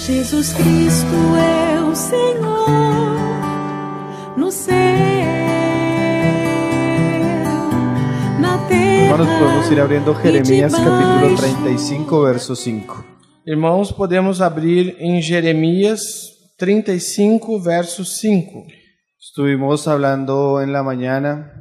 Jesus Cristo é o Senhor no céu, na terra. Hermanos, podemos ir abriendo Jeremías capítulo 35, verso 5. Irmãos, podemos abrir em Jeremias 35, verso 5. Estuvimos hablando en la mañana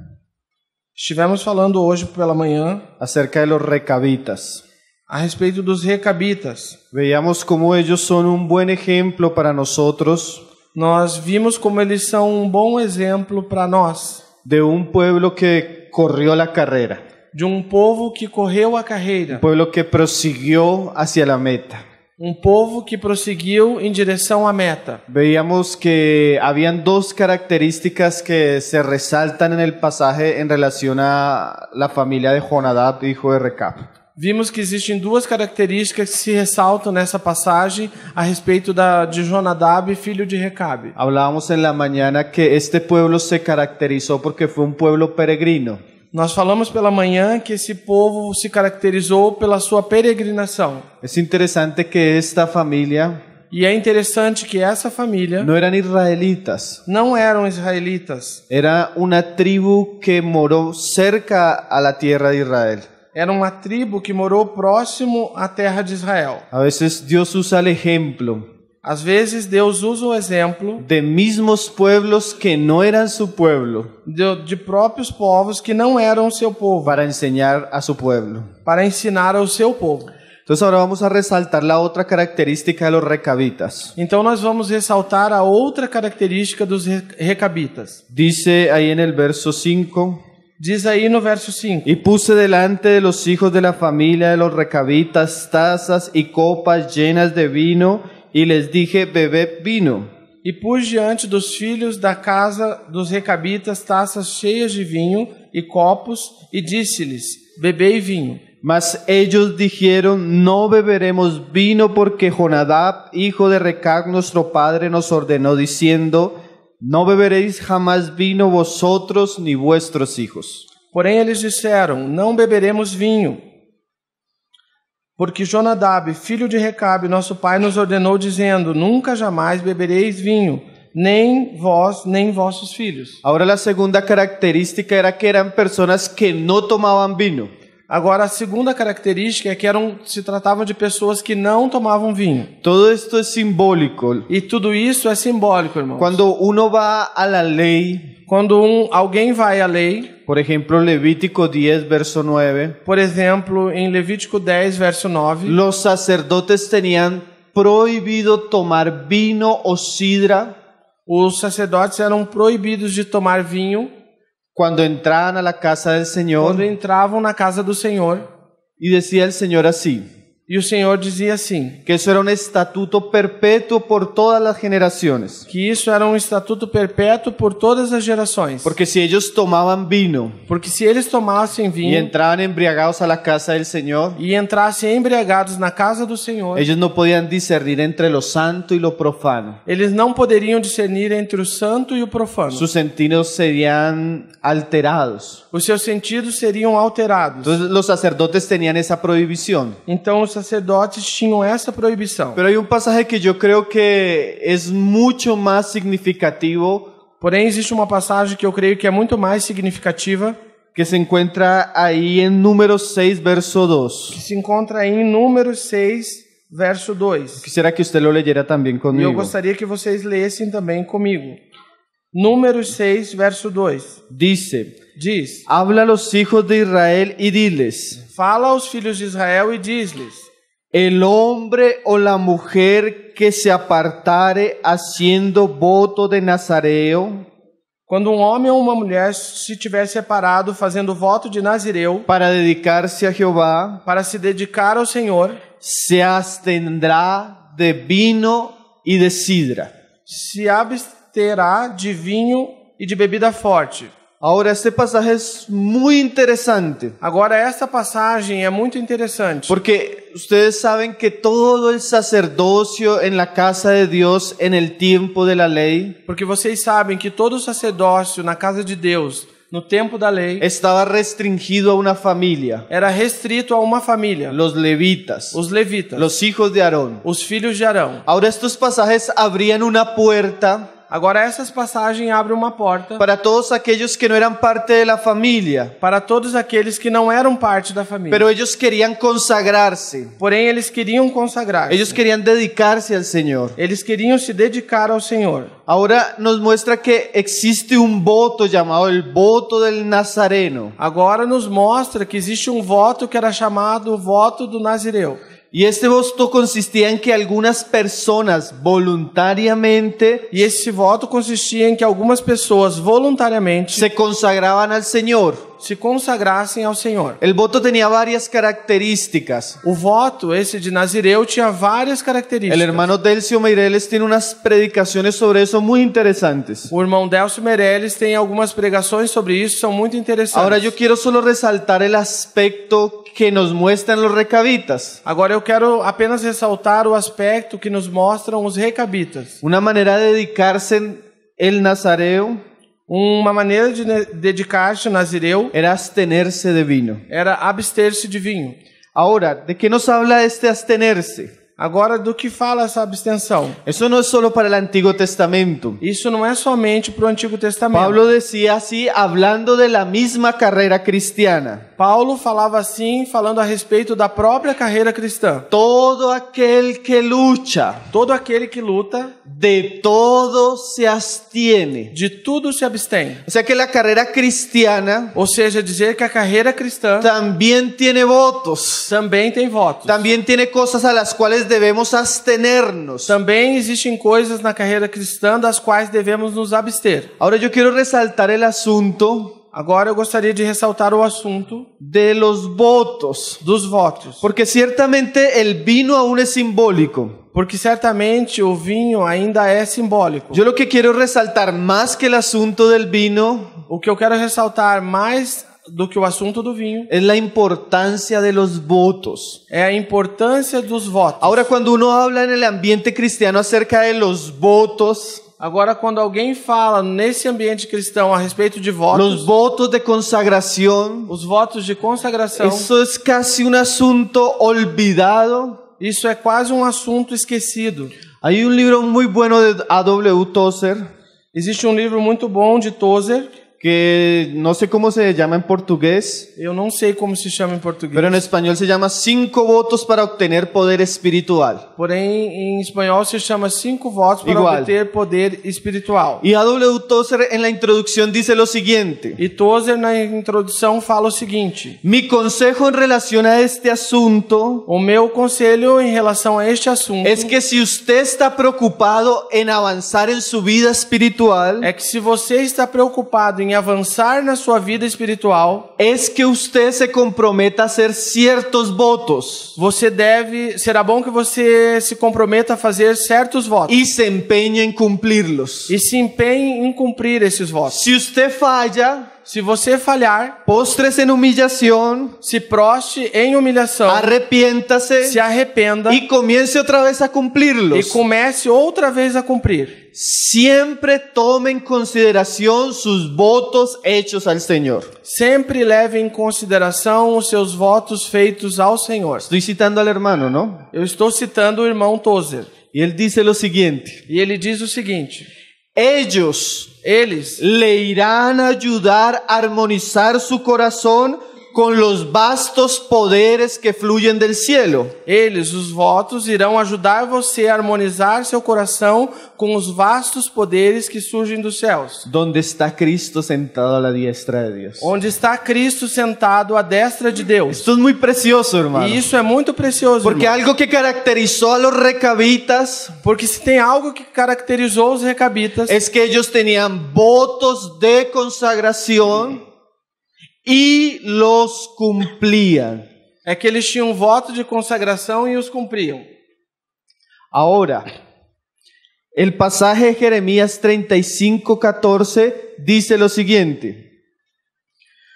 Estivemos falando hoje pela manhã acerca de los recabitas. a respeito dos recabitas. Veíamos cómo ellos son un buen ejemplo para nosotros Nós vimos como eles são um bom exemplo para nós, de un pueblo que corrió la carrera, de um povo que correu a carreira, un pueblo que prosiguió hacia la meta. um povo que prosseguiu em direção à meta. Veíamos que habían dos características que se resaltan en el pasaje en relación a la familia de Jonadab, hijo de Recab. Vimos que existem duas características que se ressaltam nessa passagem a respeito de Jonadab, filho de Recabe. Hablábamos en la mañana que este pueblo se caracterizó porque fue un pueblo peregrino. Nós falamos pela manhã que esse povo se caracterizou pela sua peregrinação. Es interesante que esta familia E é interessante que essa família no eran israelitas, não eram israelitas. era una tribu que moró cerca a la tierra de Israel. Era uma tribo que morou próximo à terra de Israel. A veces Dios usa el ejemplo Às vezes Deus usa o exemplo de mismos pueblos que no eran su pueblo de próprios povos que não eram o seu povo, para enseñar a su pueblo. para ensinar ao seu povo. Entonces ahora vamos a resaltar la otra característica de los recabitas. Então nós vamos ressaltar a outra característica dos recabitas. Dice ahí en el verso 5: Diz aí no verso 5: y puse delante de los hijos de la familia de los recabitas tazas y copas llenas de vino, y les dije, bebed vino. E pus diante dos filhos da casa dos recabitas taças cheias de vinho e copos, e disse-lhes, bebei vinho. Mas ellos dijeron, no beberemos vino, porque Jonadab, hijo de Recab, nuestro padre, nos ordenó diciendo, no beberéis jamás vino vosotros ni vuestros hijos. Porém eles disseram, não beberemos vinho, porque Jonadab, filho de Recabe, nosso pai, nos ordenou dizendo, nunca jamais bebereis vinho, nem vós, nem vossos filhos. Ahora la segunda característica era que eran personas que no tomaban vino. Agora, a segunda característica é que se tratavam de pessoas que não tomavam vinho. Todo esto es simbólico. E tudo isso é simbólico, irmãos. Cuando uno va a la ley, Quando alguém vai à lei, por ejemplo, Levítico 10, verso 9, por exemplo, em Levítico 10, verso 9, los sacerdotes tenían prohibido tomar vino o sidra os sacerdotes eram proibidos de tomar vinho cuando entraban a la casa del Señor. quando entravam na casa do Senhor. Y decía el Señor así, E o Senhor dizia assim, que eso era un estatuto perpetuo por todas las generaciones. que isso era um estatuto perpétuo por todas as gerações. Porque si ellos tomaban vino Porque se eles tomassem y vinho entraban embriagados a la casa del Señor, e entrassem embriagados na casa do Senhor, ellos no podían discernir entre lo santo y lo profano. eles não poderiam discernir entre o santo e o profano. Sus sentidos serían alterados. Os seus sentidos seriam alterados. Entonces los sacerdotes tenían esa prohibición. Então os sacerdotes tinham essa proibição. Pero hay un pasaje que yo creo que es mucho más significativo, Porém, existe uma passagem que eu creio que é muito mais significativa, que se encuentra ahí en Números 6, verso 2. que se encontra aí em Números 6, verso 2. Quisiera que usted lo leyera también E eu conmigo. gostaria que vocês lessem também comigo. Números 6, verso 2. Dice, Diz, habla a los hijos de Israel y diles, fala aos filhos de Israel e diz-lhes, el hombre o la mujer que se apartare haciendo voto de Nazareo quando um homem ou uma mulher se tiver separado fazendo voto de Nazireu para dedicarse a Jehová, para se dedicar ao Senhor, se abstendrá de vino y de sidra. se absterá de vinho e de bebida forte. Ahora, este pasaje es muy interesante, Agora, essa passagem é muito interessante, porque ustedes saben que todo el sacerdocio en la casa de Dios en el tiempo de la ley porque vocês sabem que todo o sacerdócio na casa de Deus, no tempo da lei, estaba restringido a una familia, era restrito a uma família, los levitas, os levitas, los hijos de Aarón. os filhos de Arão. Ahora estos pasajes abrían una puerta Agora essas passagens abrem uma porta para todos aquellos que no eran parte de la familia, para todos aqueles que não eram parte da família. pero ellos querían consagrarse, Porém, eles queriam consagrar-se. ellos querían dedicarse al Señor. Eles queriam se dedicar ao Senhor. Ahora nos muestra que existe un voto llamado el voto del Nazareno. Agora nos mostra que existe um voto que era chamado o voto do Nazireu. Y este voto consistía en que algunas personas voluntariamente E esse voto consistia em que algumas pessoas voluntariamente se consagraban al Señor. se consagrassem ao Senhor. El voto tenía varias características. O voto, esse de Nazireu, tinha várias características. El hermano Delcio Meireles tiene unas predicaciones sobre eso muy interesantes. O irmão Delcio Meirelles tem algumas pregações sobre isso, são muito interessantes. Ahora yo quiero solo resaltar el aspecto que nos muestran los recabitas. Agora eu quero apenas ressaltar o aspecto que nos mostram os recabitas. Una manera de dedicarse el nazareo Uma maneira de dedicar-se ao Nazireu era abstenerse de vino. era abster-se de vinho. Ahora, ¿de qué nos habla este abstenerse? Agora, do que fala essa abstenção? Eso no es solo para el Antiguo Testamento. Isso não é somente para o Antigo Testamento. Pablo decía así, hablando de la misma carrera cristiana. Paulo falava assim, falando a respeito da própria carreira cristã. Todo aquel que lucha, Todo aquele que luta, de todo se abstiene. de tudo se abstém. O sea que la carrera cristiana Ou seja, dizer que a carreira cristã también tiene votos. também tem votos. También tiene cosas a las cuales debemos abstenernos. Também existem coisas na carreira cristã das quais devemos nos abster. Ahora yo quiero resaltar el asunto Agora eu gostaria de ressaltar o assunto de los votos. dos votos. Porque ciertamente el vino aún es simbólico. Porque certamente o vinho ainda é simbólico. Yo lo que quiero resaltar más que el asunto del vino O que eu quero ressaltar mais do que o assunto do vinho es la importancia de los votos. é a importância dos votos. Ahora, cuando uno habla en el ambiente cristiano acerca de los votos, Agora, quando alguém fala nesse ambiente cristão a respeito de los votos, votos de consagración, os votos de consagração, eso es casi un asunto olvidado. isso é quase um assunto esquecido. Hay un libro muy bueno de A.W. Tozer, Existe um livro muito bom de Tozer, que no sé cómo se llama en portugués, eu não sei como se chama em português, pero en español se llama 5 votos para obtener poder espiritual. porém em espanhol se chama 5 votos para Igual. obter poder espiritual. Y A.W. Tozer en la introducción dice lo siguiente: E Tozer na introdução fala o seguinte: mi consejo en relación a este asunto o meu conselho em relação a este assunto es que si usted está preocupado en avanzar en su vida espiritual, é que se você está preocupado em avançar na sua vida espiritual, es que usted se comprometa a hacer ciertos votos será bom que você se comprometa a fazer certos votos y se empeñe en cumplirlos. e se empenhe em cumprir esses votos. Si usted falla, Se você falhar, postres en humillación, se proste em humilhação, se arrepiéntase arrependa y comience otra vez a e cumplirlos. comece outra vez a cumprir. Siempre tome en consideración sus votos hechos al Señor. Sempre leve em consideração os seus votos feitos ao Senhor. Estoy citando al hermano, ¿no? Eu estou citando o irmão Tozer. Y él dice lo siguiente: E ele diz o seguinte: eles le irán a ayudar a armonizar su corazón con los vastos poderes que fluyen del cielo. os votos, irão ajudar você a harmonizar seu coração com os vastos poderes que surgem dos céus. Donde está Cristo sentado a la diestra de Dios. Onde está Cristo sentado à destra de Deus. Esto es muy precioso, hermano. E isso é muito precioso, Porque irmão. algo que caracterizó a los recabitas Porque se tem algo que caracterizou os recabitas, es que ellos tenían votos de consagración y los cumplían. é que eles tinham voto de consagração e os cumpriam. Ahora, el pasaje de Jeremías 35:14 dice lo siguiente: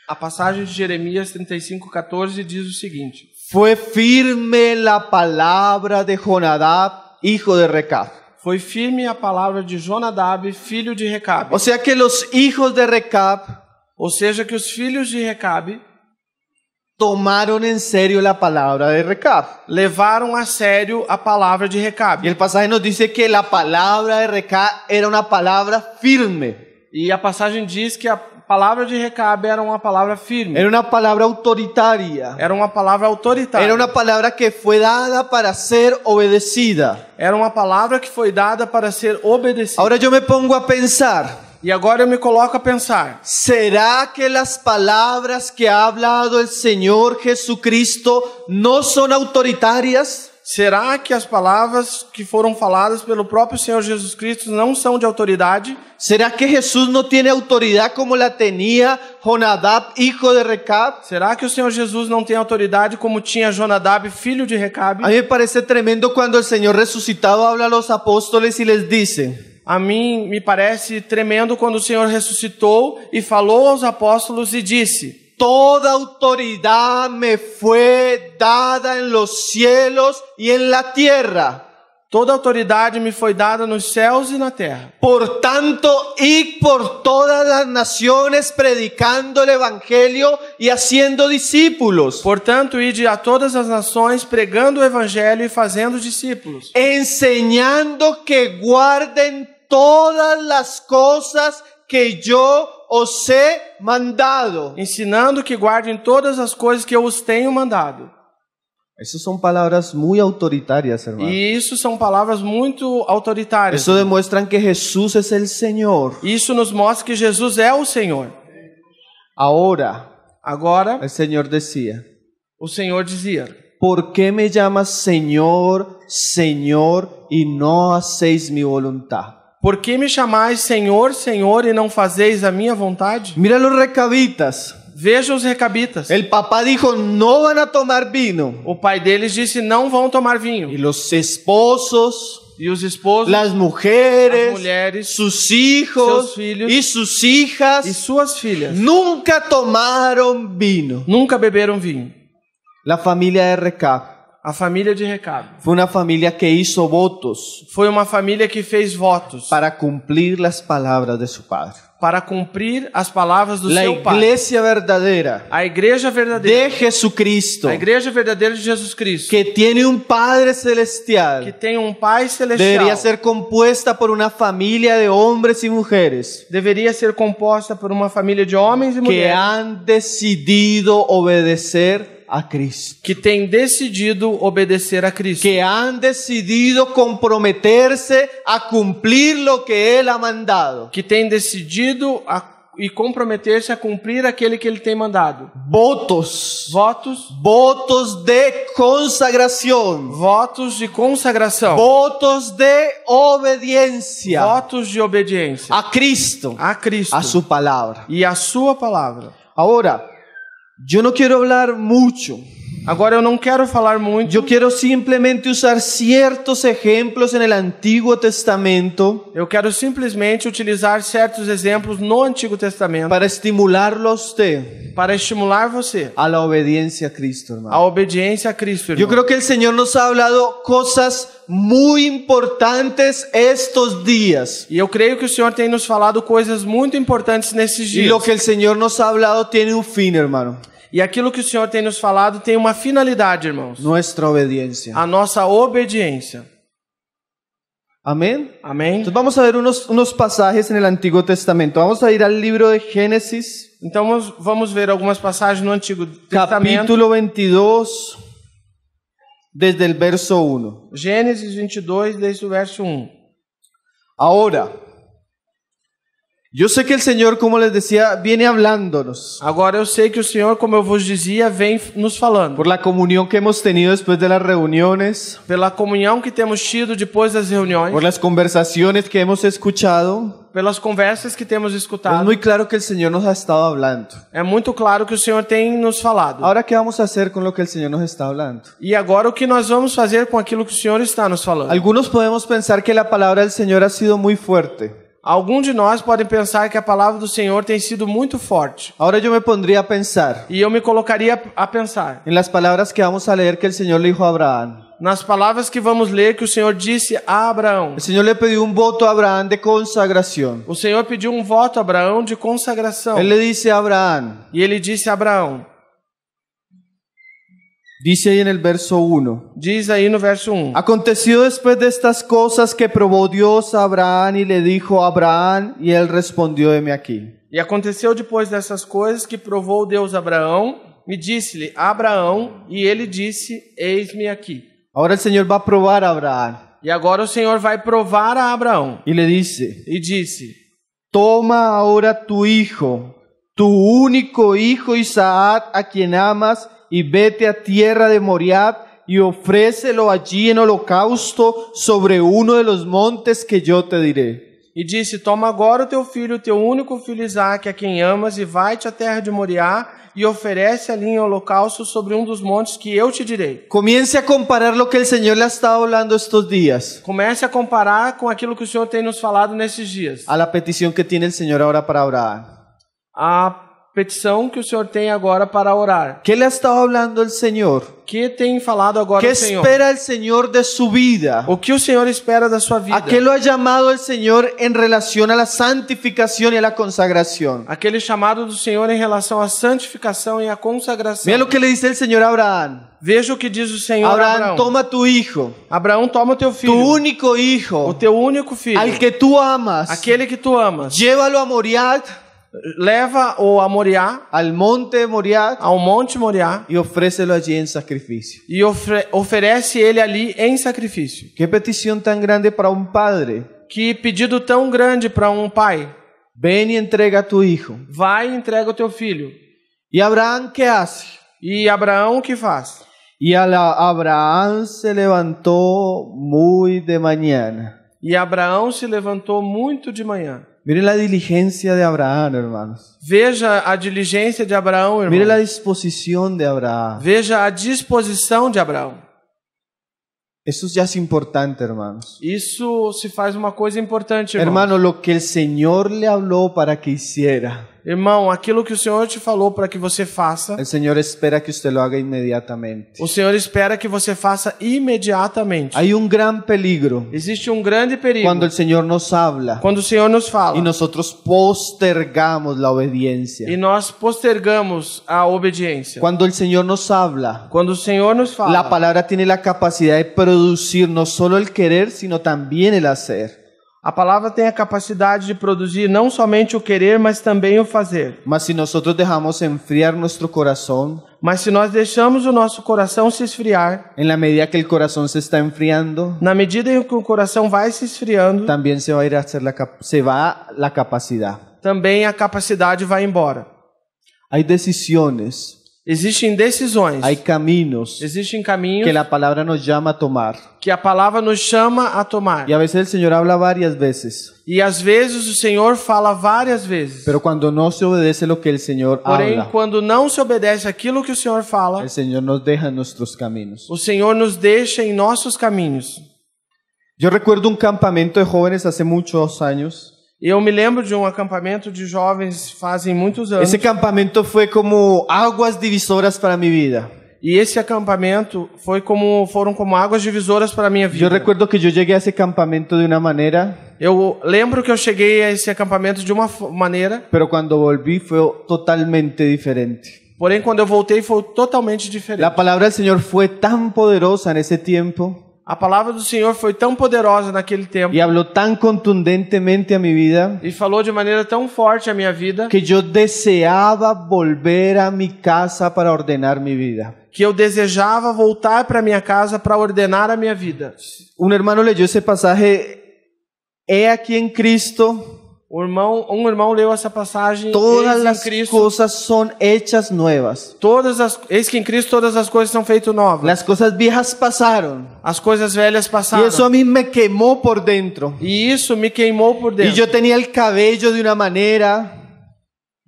A passagem de Jeremias 35:14 diz o seguinte: fue firme la palabra de Jonadab, hijo de Recab. Foi firme a palavra de Jonadab, filho de Recabe. O sea que los hijos de Recab Ou seja, que os filhos de Recabe tomaron en serio la palabra de Recab. levaram a sério a palavra de Y Recabe. el pasaje nos dice que la palabra de Recab era una palabra firme, E a passagem diz que a palavra de Recabe era uma palavra firme. era una palabra autoritaria, Era uma palavra autoritária. era una palabra que fue dada para ser obedecida. Era uma palavra que foi dada para ser obedecida. Ahora yo me pongo a pensar, E agora eu me coloco a pensar: ¿será que las palabras que ha hablado el Señor Jesucristo no son autoritarias? será que as palavras que foram faladas pelo próprio Senhor Jesus Cristo não são de autoridade? ¿Será que Jesús no tiene autoridad como la tenía Jonadab, hijo de Recab? Será que o Senhor Jesus não tem autoridade como tinha Jonadab, filho de Recabe? A mí me parece tremendo cuando el Señor resucitado habla a los apóstoles y les dice: A mim me parece tremendo quando o Senhor ressuscitou e falou aos apóstolos e disse: toda autoridad me fue dada en los cielos y en la tierra. toda autoridade me foi dada nos céus e na terra. Por tanto, id por todas las naciones predicando el evangelio y haciendo discípulos, Portanto, ide a todas as nações pregando o evangelho e fazendo discípulos, enseñando que guarden todas las cosas que yo os he mandado. ensinando que guardem todas as coisas que eu os tenho mandado. Esas son palabras muy autoritarias, hermano. E isso são palavras muito autoritárias. Eso demuestran que Jesús es el Señor. Isso nos mostra que Jesus é o Senhor. Ahora, Agora, el Señor decía: o Senhor dizia: ¿por qué me llamas Señor, Señor, y no hacéis mi voluntad? Por que me chamais Senhor, Senhor, e não fazeis a minha vontade? Mira los recabitas. Veja os recabitas. El papá dijo: no van a tomar vino. O pai deles disse: não vão tomar vinho. Y los esposos, E os esposos las mujeres, Las mujeres, sus hijos sus filhos, y sus hijas e suas filhas nunca tomaron vino. nunca beberam vinho. La familia de Recab A família de Recabe fue una familia que hizo votos foi uma família que fez votos para cumplir las palabras de su padre. para cumprir as palavras do La seu pai. iglesia verdadera A igreja verdadeira, de Jesucristo, a igreja verdadeira de Jesus Cristo, que tiene un Padre que celestial, tem um Pai celestial, debería ser compuesta por una familia de hombres y mujeres deveria ser composta por uma família de homens e que mulheres han decidido obedecer a Cristo, que tem decidido obedecer a Cristo, que han decidido comprometerse a cumplir lo que Él ha mandado. que tem decidido e comprometer-se a cumplir aquele que Ele tem mandado. Votos, Votos, votos de consagración, votos de consagração, votos de obediencia votos de obediência a Cristo, a Cristo a su palabra. e a sua palavra. Ahora, yo no quiero hablar mucho. Agora eu não quero falar muito. Yo quiero simplemente usar ciertos ejemplos en el Antiguo Testamento Eu quero simplesmente utilizar certos exemplos no Antigo Testamento para estimularlo a usted para estimular você a la obediencia a Cristo, a hermano. obediência a Cristo, Yo irmão. creo que el Señor nos ha hablado cosas muy importantes estos días. E eu creio que o Senhor tem nos falado coisas muito importantes nesses Y dias. lo que el Señor nos ha hablado tiene un fin, hermano. E aquilo que o Senhor tem nos falado tem uma finalidade, irmãos. Nuestra obediencia. A nossa obediência. Amén. Amém? Entonces vamos a ver unos pasajes en el Antiguo Testamento. Vamos a ir al libro de Génesis, Então vamos ver algumas passagens no Antigo Testamento. capítulo 22, desde el verso 1. Gênesis 22, desde o verso 1. Ahora, yo sé que el Señor, como les decía, viene hablándonos Agora eu sei que o Senhor, como eu vos dizia, vem nos falando. por la comunión que hemos tenido después de las reuniones, Pela comunhão que temos tido depois das reuniões, por las conversaciones que hemos escuchado. pelas conversas que temos Es escutado. muy claro que el Señor nos ha estado hablando. É muito claro que o Senhor tem nos falado. Ahora, ¿qué vamos a hacer con lo que el Señor nos está hablando? E agora o que nós vamos fazer com aquilo que o Senhor está nos falando? Algunos podemos pensar que la palabra del Señor ha sido muy fuerte. Alguns de nós podem pensar que a palavra do Senhor tem sido muito forte. Ahora yo me pondría a pensar E eu me colocaria a pensar en las palabras que vamos a leer que el Señor le dijo a Abraham. Nas palavras que vamos ler, que o Senhor disse a Abraão. El Señor le pidió un voto a Abraham de consagración. O Senhor pediu um voto a Abraão de consagração. Él le dice a Abraham, E ele disse a Abraão, dice ahí en el verso 1. diz aí no verso 1. Aconteció después de estas cosas que probó Dios a Abraham y le dijo a Abraham, y él respondió, heme aquí. E aconteceu depois dessas coisas que provou Deus a Abraão, e disse-lhe a Abraão, e ele disse, eis-me aqui. Ahora el Señor va a probar a Abraham E agora o Senhor vai provar a Abraão. y le dice, E disse, toma ahora tu hijo, tu único hijo Isaac, a quien amas, y vete a tierra de Moriab y ofrécelo allí en holocausto sobre uno de los montes que yo te diré. e disse, toma agora o teu único filho Isaque, a quem amas, e vai-te à terra de Moriá, e oferece ali em holocausto sobre um dos montes que eu te direi. Comience a comparar lo que el Señor le ha estado hablando estos días Comece a comparar com aquilo que o Senhor tem nos falado nesses dias. a la petición que tiene el Señor ahora para Abraham. A petição que o Senhor tem agora para orar. ¿Qué le ha estado hablando el Señor? Que tem falado agora ¿Qué o Senhor? espera el Señor de su vida? O que o Senhor espera da sua vida? ¿A qué lo ha llamado el Señor en relación a la santificación y a la consagración? Aquele chamado do Senhor em relação à santificação e à consagração. Mira lo que le dice el Señor a Abraham. Veja o que diz o Senhor a Abraham, Abraão. toma tu hijo, Abraão, toma o teu tu filho, único o hijo, teu único filho, al que tú amas, aquele que tu amas. llévalo a Moriah, Leva-o a Moriá, al monte de Moriah, ao monte Moriá, y ofrécelo allí en sacrificio. e oferece ele ali em sacrifício. Qué petición tan grande para un padre. Que pedido tão grande para um pai. Ven y entrega a tu hijo. Vai e entrega o teu filho. ¿Y Abraham qué hace? E Abraão o que faz? Y Abraham se levantó muy de mañana. E Abraão se levantou muito de manhã. Miren la diligencia de Abraham, hermanos. Veja a diligência de Abraão, Miren la irmão. disposición de Abraham. Veja a disposição de Abraão. Eso ya es importante, hermanos. Isso se faz uma coisa importante, irmão. Hermano, lo que el Señor le habló para que hiciera, Irmão, aquilo que o Senhor te falou para que você faça, el Señor espera que usted lo haga inmediatamente. o Senhor espera que você faça imediatamente. Hay un gran peligro Existe um grande perigo cuando el Señor nos habla quando o Senhor nos fala y nosotros postergamos la obediencia. e nós postergamos a obediência. Cuando el Señor nos habla, Quando o Senhor nos fala, la palabra tiene la capacidad de producir no solo el querer, sino también el hacer. a palavra tem a capacidade de produzir não somente o querer, mas também o fazer. Mas si nosotros dejamos enfriar nuestro corazón, Mas se nós deixamos o nosso coração se esfriar, en la medida que el corazón se está enfriando, na medida em que o coração vai se esfriando, también se va a ir a hacer se va la capacidad. também a capacidade vai embora. Hay decisiones, Existem decisões, hay caminos existem caminhos que la palabra nos llama a tomar. que a palavra nos chama a tomar. Y a veces el Señor habla varias veces, E às vezes o Senhor fala várias vezes. pero cuando no se obedece lo que el Señor Porém, habla, quando não se obedece aquilo que o Senhor fala, el Señor nos deja en nuestros caminos. o Senhor nos deixa em nossos caminhos. Yo recuerdo un campamento de jóvenes hace muchos años. Eu me lembro de um acampamento de jovens fazem muitos anos. Ese campamento fue como aguas divisoras para mi vida. E esse acampamento foram como águas divisoras para a minha vida. Yo recuerdo que yo llegué a ese campamento de una manera, Eu lembro que eu cheguei a esse acampamento de uma maneira, pero cuando volví fue totalmente diferente. porém quando eu voltei foi totalmente diferente. La palabra del Señor fue tan poderosa en ese tiempo A palavra do Senhor foi tão poderosa naquele tempo y habló tan contundentemente a mi vida e falou de maneira tão forte a minha vida que yo deseaba volver a mi casa para ordenar mi vida. que eu desejava voltar para minha casa para ordenar a minha vida. Un hermano leyó ese pasaje, he aquí en Cristo, Um irmão leu essa passagem. todas Eis las em Cristo, cosas son hechas nuevas. eis que em Cristo todas as coisas são feitas novas. Las cosas viejas pasaron. As coisas velhas Y passaram. eso a mí me quemó por dentro. E isso me queimou por Y dentro. yo tenía el cabello de una manera,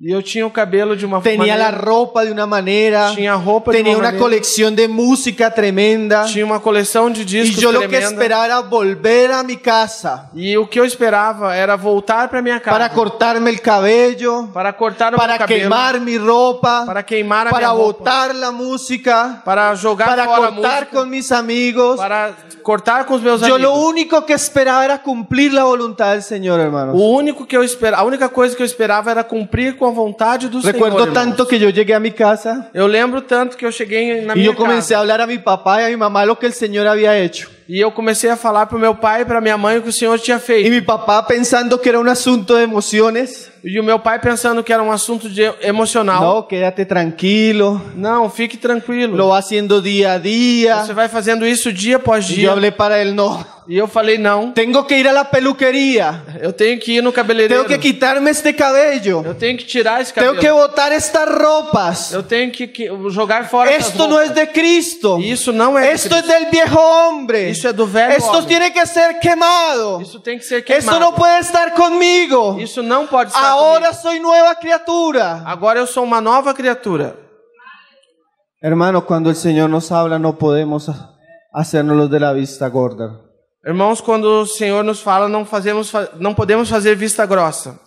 E eu tinha o cabelo de uma tenía la maneira, ropa de una manera, tinha a roupa de tenía uma una maneira, colección de música tremenda. tinha uma coleção de Y discos yo lo que tremenda. esperaba era volver a mi casa E o que eu esperava era voltar para minha casa, para cortarme el cabello, para cortar o para meu cabelo, quemar mi ropa, para queimar a para minha roupa, botar la música, para jogar para fora a cortar música, con mis amigos. para cortar com os meus Yo lo amigos. único que esperaba era cumplir la voluntad del Señor, hermanos. O único que eu esperava, a única coisa que eu esperava era cumprir com a vontade do Recuerdo Senhor. tanto irmãos. que yo llegué a mi casa Eu lembro tanto que eu cheguei na y minha yo comencé a casa hablar a mi papá y a mi mamá lo que el Señor había hecho. e eu comecei a falar para o meu pai e para minha mãe o que o Senhor tinha Y feito. mi papá pensando que era un asunto de emociones. E o meu pai pensando que era um assunto emocional. No, quédate tranquilo. Não, fique tranquilo. Lo va haciendo día a día. Você vai fazendo isso dia após Y yo dia. hablé para él, no. E eu falei, não, Tengo que ir a la peluquería. eu tenho que ir no cabeleireiro. Tengo que quitarme este cabello. Eu tenho que tirar esse Tengo cabelo. que botar estas ropas. Eu tenho que jogar fora essas Esto no roupas. es de Cristo. Isso não é de Esto es Cristo. del viejo hombre. Isso é do velho Esto homem. tiene que ser quemado. Isso tem que ser Esto queimado. no puede estar conmigo. Isso não pode estar Ahora comigo. soy nueva criatura. Agora eu sou uma nova criatura. Hermano, cuando el Señor nos habla no podemos hacernos los de la vista gorda. Irmãos, quando o Senhor nos fala, não podemos fazer vista grossa.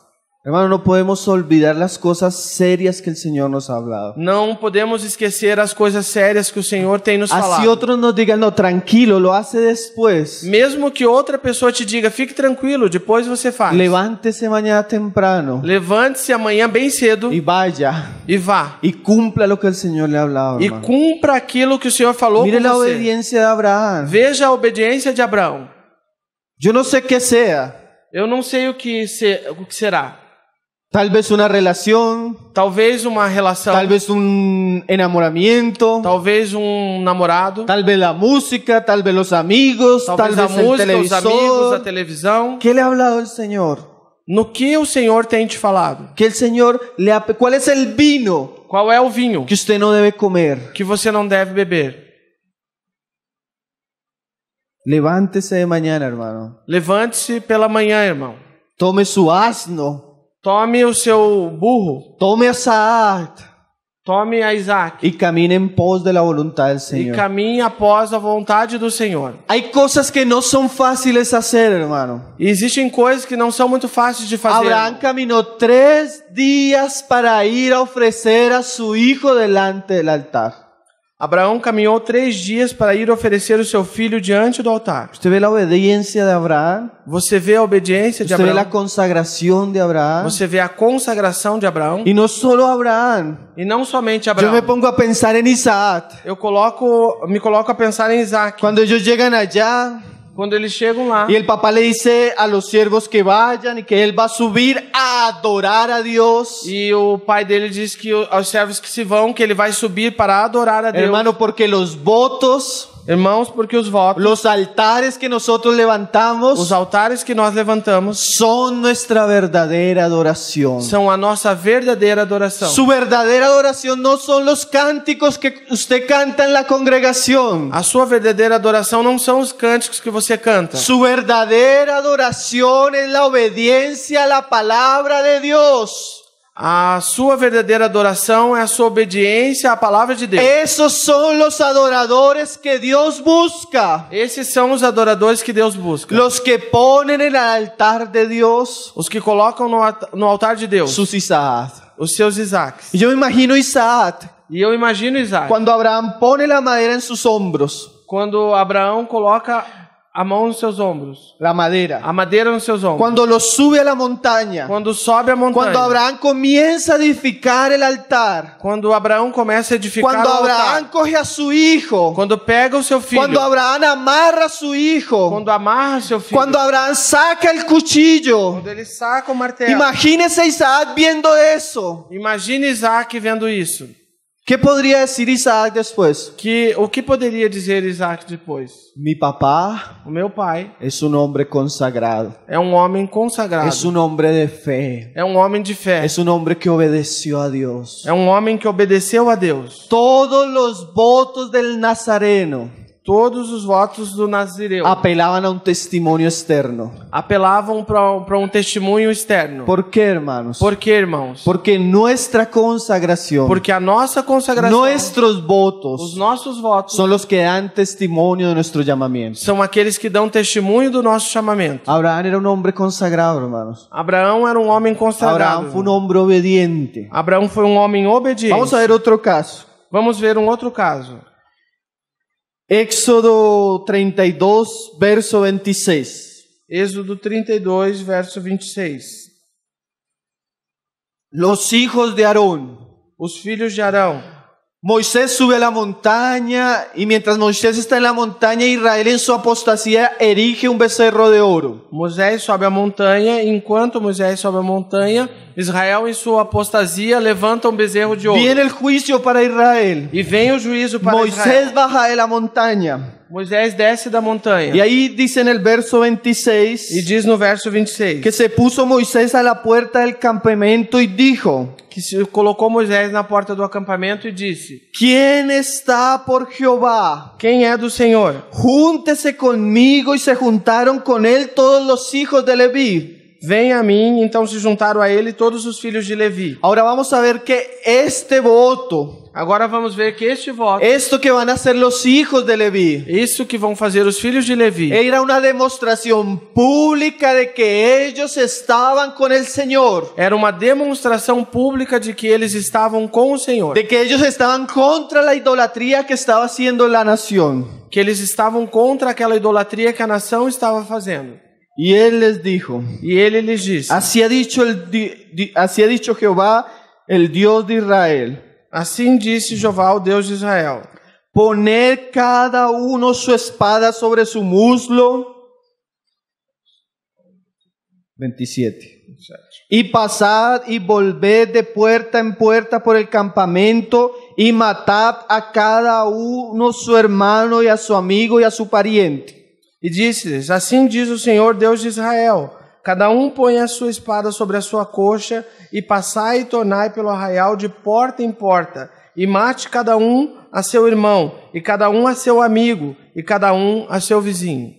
Hermano, no podemos olvidar las cosas serias que el Señor nos ha hablado. Não podemos esquecer as coisas sérias que o Senhor tem nos Así falado. otros nos digan, no, tranquilo, lo hace después. Mesmo que outra pessoa te diga, fique tranquilo, depois você faz. Levántese mañana temprano Levante-se amanhã bem cedo y vaya e vá. y cumpla lo que el Señor le ha hablado. E Hermano. cumpra aquilo que o Senhor falou Mire com la você. obediencia de Abraham. Veja a obediência de Abraão. Yo no sé qué sea. Eu não sei o que será. Tal vez una relación, Talvez uma relação, tal vez un enamoramiento, talvez namorado, tal vez la música, tal vez los amigos, tal talvez a vez el música, os amigos, a televisor. televisão. ¿Qué le ha hablado el Señor? No que o Senhor tem te falado? Que el Señor ¿cuál es el vino Qual é o vinho que usted no debe comer? que você não deve beber? Levántese de mañana, hermano. Levante-se pela manhã, irmão. Tome su asno, Tome o seu burro, tome a Saat tome a Isaac y camine en pos de la voluntad del e Señor. caminhe após a vontade do Senhor. Hay cosas que no son fáciles hacer, hermano. E existem coisas que não são muito fáceis de fazer. Abraham caminó 3 días para ir a ofrecer a su hijo delante del altar. Abraão caminhou 3 dias para ir oferecer o seu filho diante do altar. Usted ve la obediencia de Abraham, Você vê a obediência de usted ve la Abraão. consagración de Abraham. Você vê a consagração de Abraão. Y no solo Abraham. E não somente Yo me Abraão. pongo a pensar en Isaac. Eu me coloco a pensar em Isaac. Cuando ellos llegan allá Quando eles chegam lá, y el papá le dice a los siervos que vayan y que él va a subir a adorar a Dios. e o pai dele diz que aos servos que se vão, que ele vai subir para adorar a Deus. Hermano, porque los votos, Irmãos, porque os votos, los altares que nosotros os levantamos altares que nós levantamos, son nuestra verdadera adoración. são a nossa verdadeira adoração. Su verdadera adoración no son los cánticos que usted canta en la congregación. A sua verdadeira adoração não são os cânticos que você canta. Su verdadera adoración es la obediencia a la palabra de Dios. A sua verdadeira adoração é a sua obediência à palavra de Deus. Esos son los adoradores que Dios busca. Esses são os adoradores que Deus busca. Los que ponen en el altar de Dios Os que colocam no altar de Deus sus Isaac. os seus Isaques. Y yo me imagino Isaac E eu imagino Isaac. cuando Abraham pone la madera en sus hombros. Quando Abraão coloca a mão nos seus ombros, La madera. a madeira nos seus ombros. Cuando lo sube a la montaña. Quando sobe a montanha. Cuando Abraham comienza a edificar el altar. Quando Abraão começa a edificar Cuando o altar. Abraham coge a su hijo. Quando pega o seu filho. Cuando Abraham amarra a su hijo. Quando amarra seu filho. Cuando Abraham saca el cuchillo. Quando ele saca o martelo. Imagínese Isaac viendo eso. Imagine Isaac vendo isso. ¿Qué podría decir Isaac después? O que poderia dizer Isaac depois? Mi papá O meu pai es un hombre consagrado. é um homem consagrado. Es un hombre de fe. É um homem de fé. Es un hombre que obedeció a Dios. É um homem que obedeceu a Deus. Todos los votos del Nazareno Todos os votos do Nazireu apelaban a un testimonio externo. apelavam para um testemunho externo. ¿Por qué, hermanos? Por quê, irmãos? Porque nuestra consagración, Porque a nossa consagração, nuestros os votos, nossos votos, son los que dan testimonio de nuestro llamamiento. são aqueles que dão testemunho do nosso chamamento. Abraham era un hombre consagrado, hermanos. Abraão era um homem consagrado. Abraham fue un hombre obediente. Abraão foi um homem obediente. Vamos a ver otro caso. Vamos ver um outro caso. Éxodo 32, verso 26. Êxodo 32, verso 26. Los hijos de Aarón. Os filhos de Arão. Moisés sube a la montaña y mientras Moisés está en la montaña, Israel en su apostasía erige un becerro de oro. Moisés sobe a montanha, e enquanto Moisés sobe a montanha, Israel em sua apostasia levanta um bezerro de ouro. Viene el juicio para Israel. E vem o juízo para Moisés Israel. baja de la montaña. Moisés desce da montanha. Y ahí dice en el verso 26 E diz no verso 26 que se puso Moisés a la puerta del campamento y dijo: que se colocou Moisés na porta do acampamento e disse: ¿Quién está por Jehová? Quem é do Senhor? Júntese conmigo. Y se juntaron con él todos los hijos de Leví. Venha a mim. Então se juntaram a ele todos os filhos de Levi. Ahora vamos a ver que este voto, Agora vamos ver que este voto, esto que van a hacer los hijos de Leví, isso que vão fazer os filhos de Levi, era una demostración pública de que ellos estaban con el Señor, era uma demonstração pública de que eles estavam com o Senhor, de que ellos estaban contra la idolatría que estaba haciendo la nación. que eles estavam contra aquela idolatria que a nação estava fazendo. Y él les dijo: E ele lhes disse: así ha dicho Jehová, el Dios de Israel: Assim disse Jeová, o Deus de Israel: poned cada uno su espada sobre su muslo. 27. Y pasad y volved de puerta en puerta por el campamento y matad a cada uno su hermano y a su amigo y a su pariente. E disse-lhes: Assim diz o Senhor Deus de Israel: Cada um põe a sua espada sobre a sua coxa, e passai e tornai pelo arraial de porta em porta, e mate cada um a seu irmão, e cada um a seu amigo, e cada um a seu vizinho.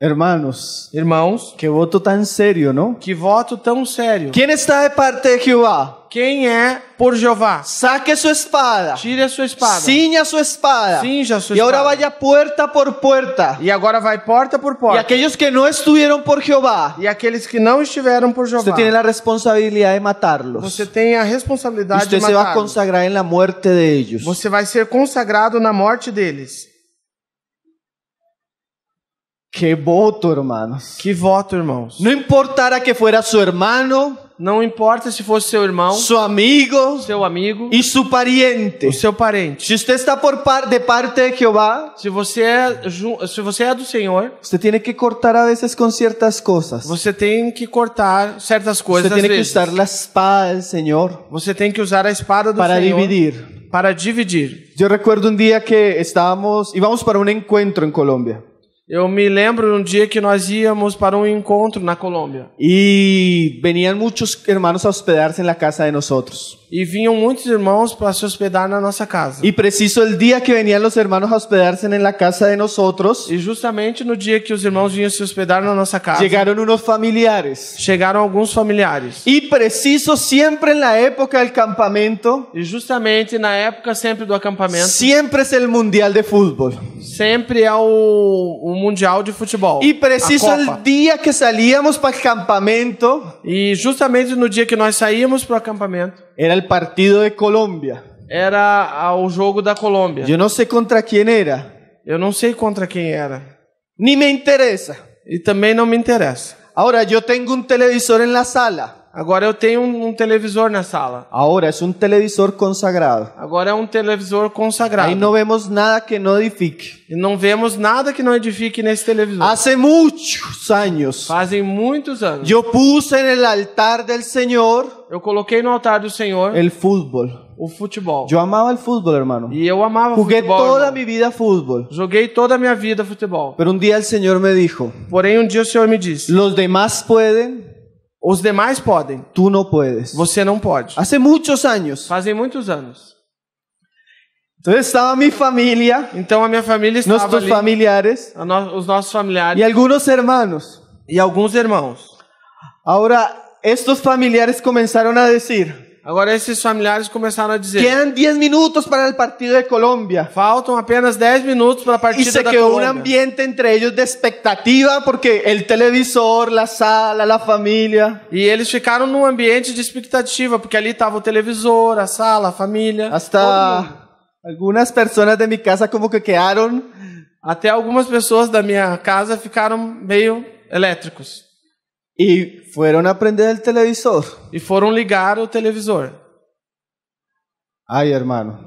Hermanos, Irmãos, qué voto tan serio, ¿no? que voto tão sério. ¿Quién está de parte de Jehová? Quem é por Jeová? Saque su espada. Tire a sua espada. Ciña su espada. Cinja a sua Y ahora espada. vaya puerta por puerta. E agora vai porta por Y porta. aquellos que no estuvieron por Jehová, E aqueles que não estiveram por Jeová, usted tiene la responsabilidad de matarlos. você tem a Y responsabilidade de usted se va a matá-los. consagrar en la muerte de ellos. Você vai ser consagrado na morte deles. Qué voto, hermanos. Que voto, irmãos. No importara que fuera su hermano, Não importa se fosse seu irmão, su amigo seu amigo, y su pariente. o seu parente. Si usted está de parte de Jehová, Se você é do Senhor, usted tiene que cortar a veces con ciertas cosas. você tem que cortar certas coisas Usted às tiene que vezes. usar la espada del Señor Você tem que usar a espada do para Senhor dividir. para dividir. Yo recuerdo un día que íbamos para un encuentro en Colombia. Eu me lembro um dia que nós íamos para um encontro na Colômbia. Y venían muchos hermanos a hospedarse en la casa de nosotros. E vinham muitos irmãos para se hospedar na nossa casa. Y preciso el día que venían los hermanos a hospedarse en la casa de nosotros, E justamente no dia que os irmãos vinham se hospedar na nossa casa, llegaron unos familiares. chegaram alguns familiares. Y preciso siempre en la época del campamento, E justamente na época sempre do acampamento, siempre es el mundial de fútbol. sempre é o Mundial de Futebol. Y preciso a Copa. el día que salíamos para el campamento, E justamente no dia que nós saímos para o acampamento, era el partido de Colombia. era o jogo da Colômbia. Yo no sé contra quién era, Eu não sei contra quem era. ni me interesa. E também não me interessa. Ahora, yo tengo un televisor en la sala. Agora eu tenho um televisor na sala. Ahora es un televisor consagrado. Agora é um televisor consagrado. Ahí no vemos nada que no edifique. E não vemos nada que não edifique nesse televisor. Hace muchos años Fazem muitos anos. yo puse en el altar del Señor Eu coloquei no altar do Senhor el fútbol. o futebol. Yo amaba el fútbol, hermano. E eu amava Jugué futebol. toda irmão. mi vida fútbol. Joguei toda a minha vida futebol. Pero un día el Señor me dijo: Porém, um dia o Senhor me disse: los demás pueden, os demais podem, tú no puedes. você não pode. Hace muchos años Fazem muitos anos. Entonces estaba mi familia, Então a minha família estava nuestros ali, familiares os nossos familiares y algunos hermanos. e alguns irmãos. Ahora, estos familiares comenzaron a decir, Agora esses familiares começaram a dizer: quedan 10 minutos para el partido de Colombia. faltam apenas 10 minutos para a Y partida se da quedó un Colômbia. ambiente entre ellos de expectativa porque el televisor, la sala, la familia, E eles ficaram num ambiente de expectativa, porque ali estava o televisor, a sala, a família. todo mundo. hasta algunas personas de mi casa como que quedaron Até algumas pessoas da minha casa ficaram meio elétricos. y fueron a prender el televisor. E foram ligar o televisor. Ay, hermano,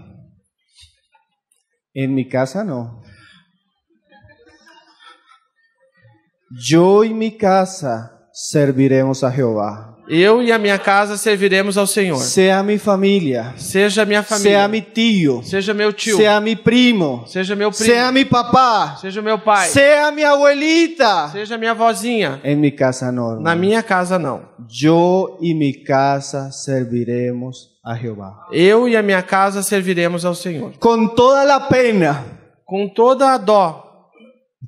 en mi casa no. Yo y mi casa serviremos a Jehová. Eu e a minha casa serviremos ao Senhor. Sea mi familia, Seja minha família, sea mi tío, seja meu tio, sea mi primo, seja meu primo, sea mi papá, seja meu pai, sea mi abuelita. seja minha vozinha. En mi casa no, hermano. Na minha casa não. Yo y mi casa serviremos a Jehová. Eu e a minha casa serviremos ao Senhor. Con toda la pena, Com toda a dó,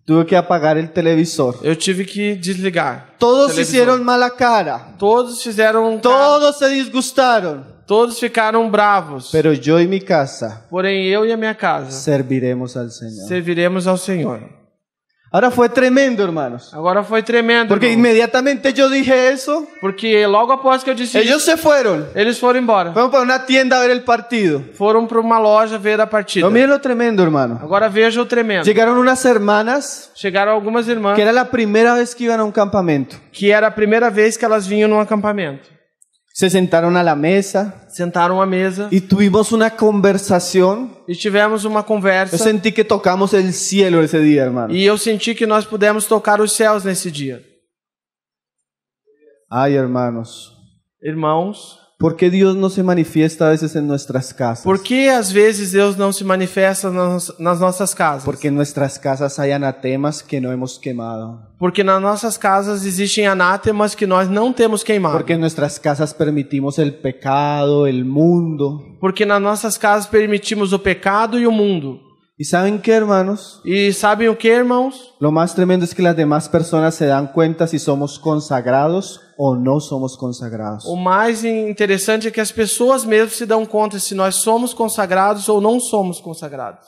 tuve que apagar el televisor. eu tive que desligar. o Todos televisor. hicieron mala cara. Todos fizeram Todos se disgustaron. Todos ficaram bravos. Pero yo y mi casa Porém, eu e a minha casa serviremos al Señor. serviremos ao Senhor. Ahora fue tremendo, hermanos. Agora foi tremendo, Porque irmão. inmediatamente yo dije eso, Porque logo após que eu disse ellos isso, se fueron. eles foram embora. Fueron para una tienda a ver el partido. Foram para uma loja ver a partida. No miren lo tremendo, hermano. Agora veja o tremendo. Llegaron unas hermanas Chegaram algumas irmãs que era la primera vez que iban a un campamento. que era a primeira vez que elas vinham num acampamento. Se sentaron a la mesa Sentaram à mesa y tuvimos una conversación. e tivemos uma Yo conversa. sentí que tocamos el cielo ese día, hermano. E eu senti que nós pudemos tocar os céus nesse dia. Ay, hermanos, Irmãos, ¿por qué Dios no se manifiesta a veces en nuestras casas? por que às vezes Deus não se manifesta nas nossas casas? Porque en nuestras casas hay anatemas que no hemos quemado. Porque nas nossas casas existem anátemas que nós não temos queimado. Porque en nuestras casas permitimos el pecado, el mundo. Porque nas nossas casas permitimos o pecado e o mundo. ¿Y saben qué, hermanos? E sabem o que, irmãos? Lo más tremendo es que las demás personas se dan cuenta si somos consagrados o no somos consagrados. O mais interessante é que as pessoas mesmo se dão conta se nós somos consagrados ou não somos consagrados.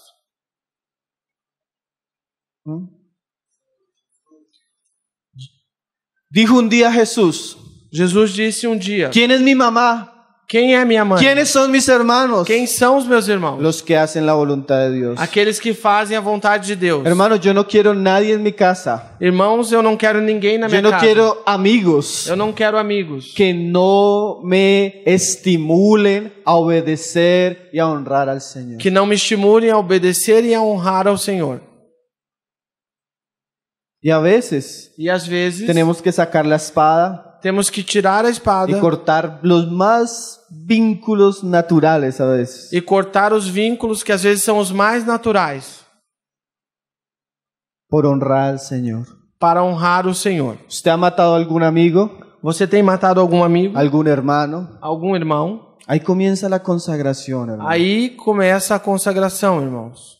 Dijo un día Jesús, Jesus disse um dia: ¿quién es mi mamá? quem é minha mãe? ¿Quiénes son mis hermanos? Quem são os meus irmãos? Los que hacen la voluntad de Dios. Aqueles que fazem a vontade de Deus. Hermano, yo no quiero nadie en mi casa. Irmãos, eu não quero ninguém na Yo minha no casa. quiero amigos Eu não quero amigos que no me estimulen a obedecer y a honrar al Señor. que não me estimulem a obedecer e a honrar ao Senhor. Y a veces E às vezes tenemos que sacar la espada temos que tirar a espada y cortar los más vínculos naturales a veces. e cortar os vínculos que às vezes são os mais naturais Por honrar al Señor. para honrar o Senhor. ¿Usted ha matado a algún amigo, Você tem matado algum amigo, algún hermano? algum irmão? Ahí comienza la consagración, hermano. Aí começa a consagração, irmãos.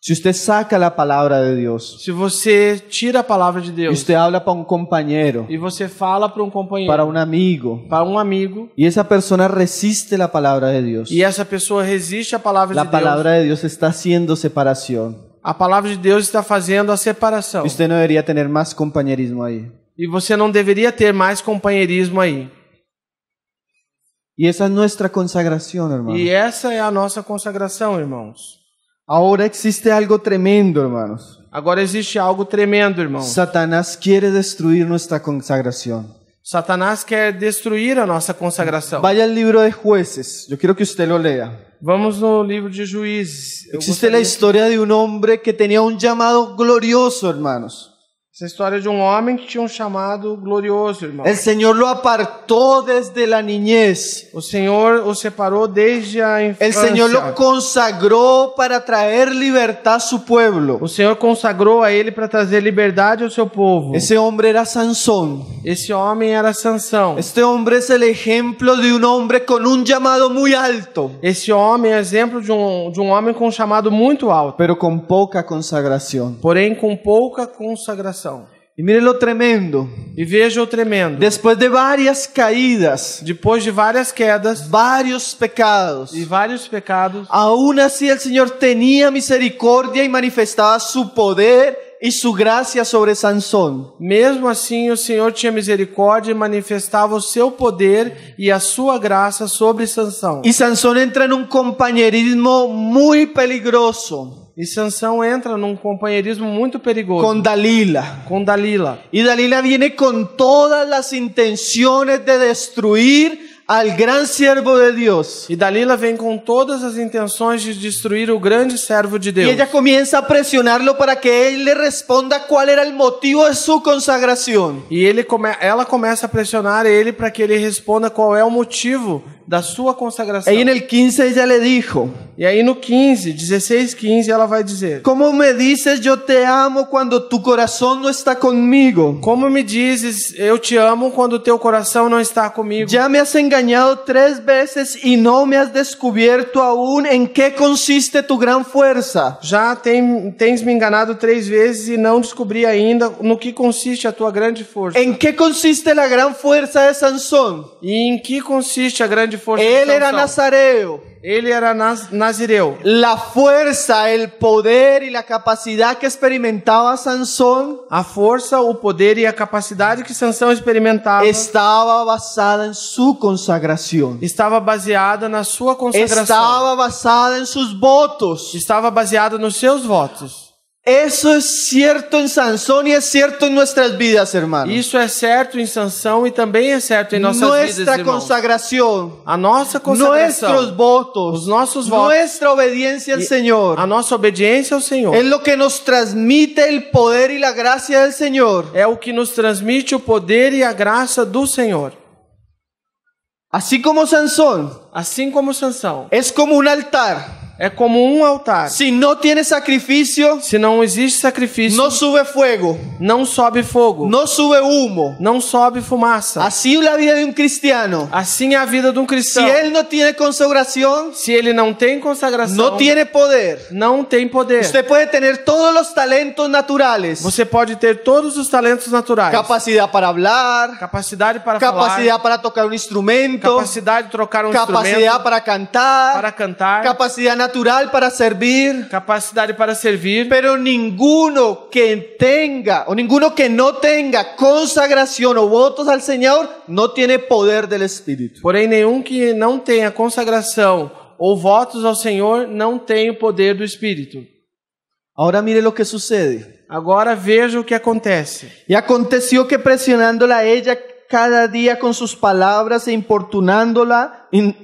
Si usted saca la palabra de Dios Se você tira a palavra de y Deus usted habla para un compañero, e você fala para um companheiro, para un amigo, para um amigo, y esa persona resiste la palabra de Dios, e essa pessoa resiste à palavra la de Deus, palabra de Dios está haciendo separación. a palavra de Deus está fazendo a separação. Y usted no debería tener más compañerismo ahí. E você não deveria ter mais companheirismo aí. Y esa es nuestra consagración, hermano. E essa é a nossa consagração, irmãos. Ahora existe algo tremendo, hermanos. Agora existe algo tremendo, irmãos. Satanás quiere destruir nuestra consagración. Satanás quer destruir a nossa consagração. Vaya al libro de Jueces. Yo quiero que usted lo lea. Vamos no livro de Juízes. Eu Existe la gostaria- historia de un hombre que tenía un llamado glorioso, hermanos. Essa história de um homem que tinha um chamado glorioso, irmão. El Señor lo apartó desde la niñez. O Senhor o separou desde a El infância. Señor lo consagró para traer libertad a su pueblo. O Senhor consagrou a ele para trazer liberdade ao seu povo. Ese hombre era Sansón. Esse homem era Sansão. Este hombre es el ejemplo de un hombre con un llamado muy alto, Esse homem é exemplo de um homem com um chamado muito alto, pero con poca consagración. porém com pouca consagração. Y mire lo tremendo. E veja o tremendo. Después de varias caídas, Depois de várias quedas varios pecados, e vários pecados, aún así el Señor tenía misericordia y manifestaba su poder y su gracia sobre Sansón. mesmo assim o Senhor tinha misericórdia e manifestava o seu poder e a sua graça sobre Sansão. Y Sansón entra en un compañerismo muy peligroso E Sansão entra num companheirismo muito perigoso con Dalila. com Dalila. Y Dalila viene con todas las intenciones de destruir al gran siervo de Dios. E Dalila vem com todas as intenções de destruir o grande servo de Y Deus. ella comienza a presionarlo para que él le responda cuál era el motivo de su consagración. E ela começa a pressionar ele para que ele responda qual é o motivo da sua consagração. Ahí en el 15 ella le dijo: E aí no 16:15, ela vai dizer: ¿cómo me dices yo te amo cuando tu corazón no está conmigo? Como me dizes eu te amo quando teu coração não está comigo? Ya me has engañado 3 veces y no me has descubierto aún en qué consiste tu gran fuerza. Já tens me enganado 3 vezes e não descobri ainda no que consiste a tua grande força. ¿En qué consiste la gran fuerza de Sansón? E em que consiste a grande força Él de era Sansão? nazareo. Ele era nazireu. La fuerza, el poder y la capacidad que experimentaba Sansón A força, o poder e a capacidade que Sansão experimentava estaba basada en su consagración. estava baseada na sua consagração. Estaba basada en sus votos. Estava baseada nos seus votos. Eso es cierto en Sansón y es cierto en nuestras vidas, hermanos. Isso é certo em Sansão e também é certo em nossas vidas, Nuestra irmãos. consagración, A nossa consagração, nuestros votos, os nossos votos, nuestra obediencia al a Señor nossa obediência ao Senhor es lo que nos transmite el poder y la gracia del Señor. é o que nos transmite o poder e a graça do Senhor. Así como Sansón Assim como Sansão, es como un altar. é como um altar. Si no tiene sacrificio, Se não existe sacrifício, no sube fuego, não sobe fogo, no sube humo. não sobe fumaça. Así la vida de un cristiano. Assim é a vida de um Si cristão. él no tiene consagración, Se ele não tem consagração, no tiene poder. não tem poder. Usted puede tener todos los talentos naturales, Você pode ter todos os talentos naturais. capacidad para hablar, Capacidade para capacidad falar, para tocar un instrumento, capacidade de trocar um capacidad instrumento, para cantar, para cantar, capacidad natural para servir, capacidade para servir, pero ninguno que tenga o ninguno que no tenga consagración o votos al Señor no tiene poder del Espíritu. porém nenhum que não tenha consagração ou votos ao Senhor não tem o poder do Espírito. Ahora mire lo que sucede. Agora veja o que acontece. Y aconteció que presionándola a ella cada día con sus palabras e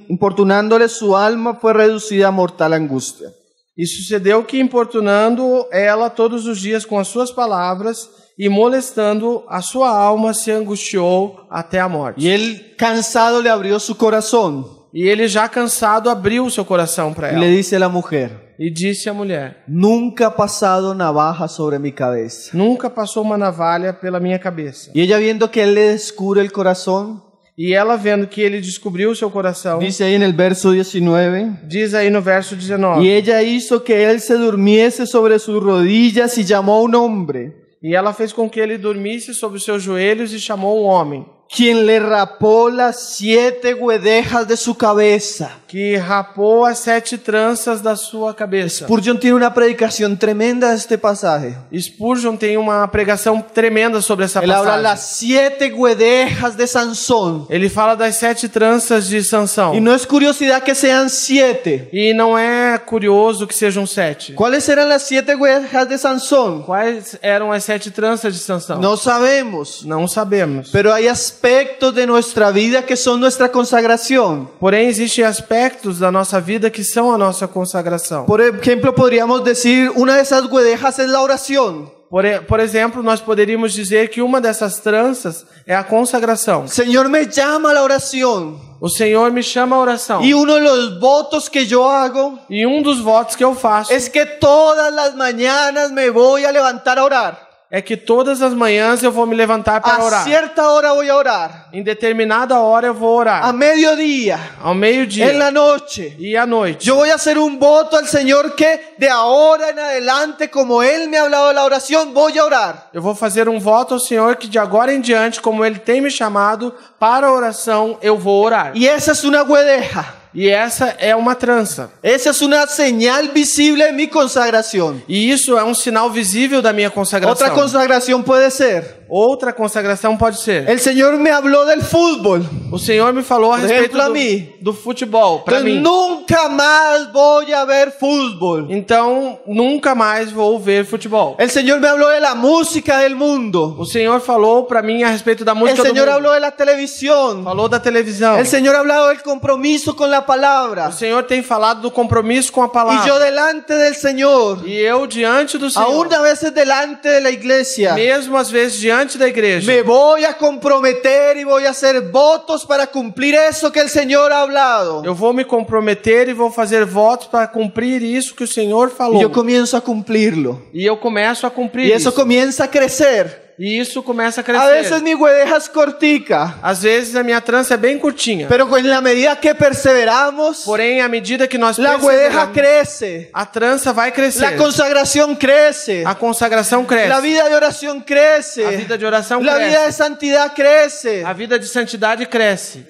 importunándole su alma, fue reducida a mortal angustia. E sucedeu que, importunando ela todos os dias com as suas palavras e molestando a sua alma, se angustiou até a morte. Y él, cansado, le abrió su corazón E ele, já cansado, abriu o seu coração para y le ela dice a la mujer: e disse à mulher: nunca ha pasado navaja sobre mi cabeza. nunca passou uma navalha pela minha cabeça. Y ella, viendo que él le descubre el corazón, E ela, vendo que ele descobriu o seu coração, dice ahí en el verso 19, diz aí no verso 19, y ella hizo que él se durmiese sobre sus rodillas y llamó a un hombre, e ela fez com que ele dormisse sobre os seus joelhos e chamou um homem, quien le rapó las 7 guedejas de su cabeza. que rapou as 7 tranças da sua cabeça. Spurgeon tiene una predicación tremenda de este pasaje. Spurgeon tem uma pregação tremenda sobre essa Él habla passagem. las 7 guedejas de Sansón. Ele fala das 7 tranças de Sansão. Y no es curiosidad que sean 7. E não é curioso que sejam 7. ¿Cuáles eran las 7 guedejas de Sansón? Quais eram as 7 tranças de Sansão? No sabemos. Não sabemos. Pero hay aspectos de nuestra vida que son nuestra consagración. Porém, existem aspectos da nossa vida que são a nossa consagração. Por ejemplo, podríamos decir, una de esas guedejas es la oración. Por exemplo, nós poderíamos dizer que uma dessas tranças é a consagração. El Señor me llama a la oración. O Senhor me chama a oração. Y uno de los votos que yo hago E um dos votos que eu faço es que todas las mañanas me voy a levantar a orar. é que todas as manhãs eu vou me levantar para A orar. cierta hora voy a orar. Em determinada hora eu vou A orar. mediodía, Ao meio-dia en la noche. e à noite. Yo voy a hacer un voto al Señor que de ahora en adelante, como Él me ha hablado de la oración, voy a orar. Eu vou fazer um voto ao Senhor que de agora em diante, como Ele tem me chamado para a oração, eu vou orar. Y esa es una guedeja. E essa é uma trança. Esa es una señal visible de mi consagración. E isso é um sinal visível da minha consagração. Otra consagración puede ser: Outra consagração pode ser. el Señor me habló del fútbol. O Senhor me falou a Por respeito exemplo, a mim. do futebol, para Entonces, mim. nunca más voy a ver fútbol. Então, nunca mais vou ver futebol. El Señor me habló de la música del mundo. O Senhor falou para mim a respeito da El música do Señor mundo. habló de la televisión. Falou da televisão. El Señor ha hablado del compromiso con la palabra. O Senhor tem falado do compromisso com a Y yo palavra. delante del Señor, E eu diante do Senhor, aún a veces delante de la iglesia, mesmo às vezes diante da igreja, me voy a comprometer y voy a hacer votos para cumplir eso que el Señor ha hablado. eu vou me comprometer e vou fazer votos para cumprir isso que o Senhor Y falou. yo comienzo a cumplirlo. E eu começo a cumprir Y eso isso. comienza a crecer. E isso começa a A veces crescer. mi guedeja es cortica, Às vezes a minha trança é bem curtinha. pero en la medida que perseveramos, Porém, à medida que nós la guedeja perseveramos, crece, a trança vai la crescer. consagración crece, A consagração cresce. la vida de oración crece, A vida de oração la vida de cresce. santidad crece. A vida de santidade cresce.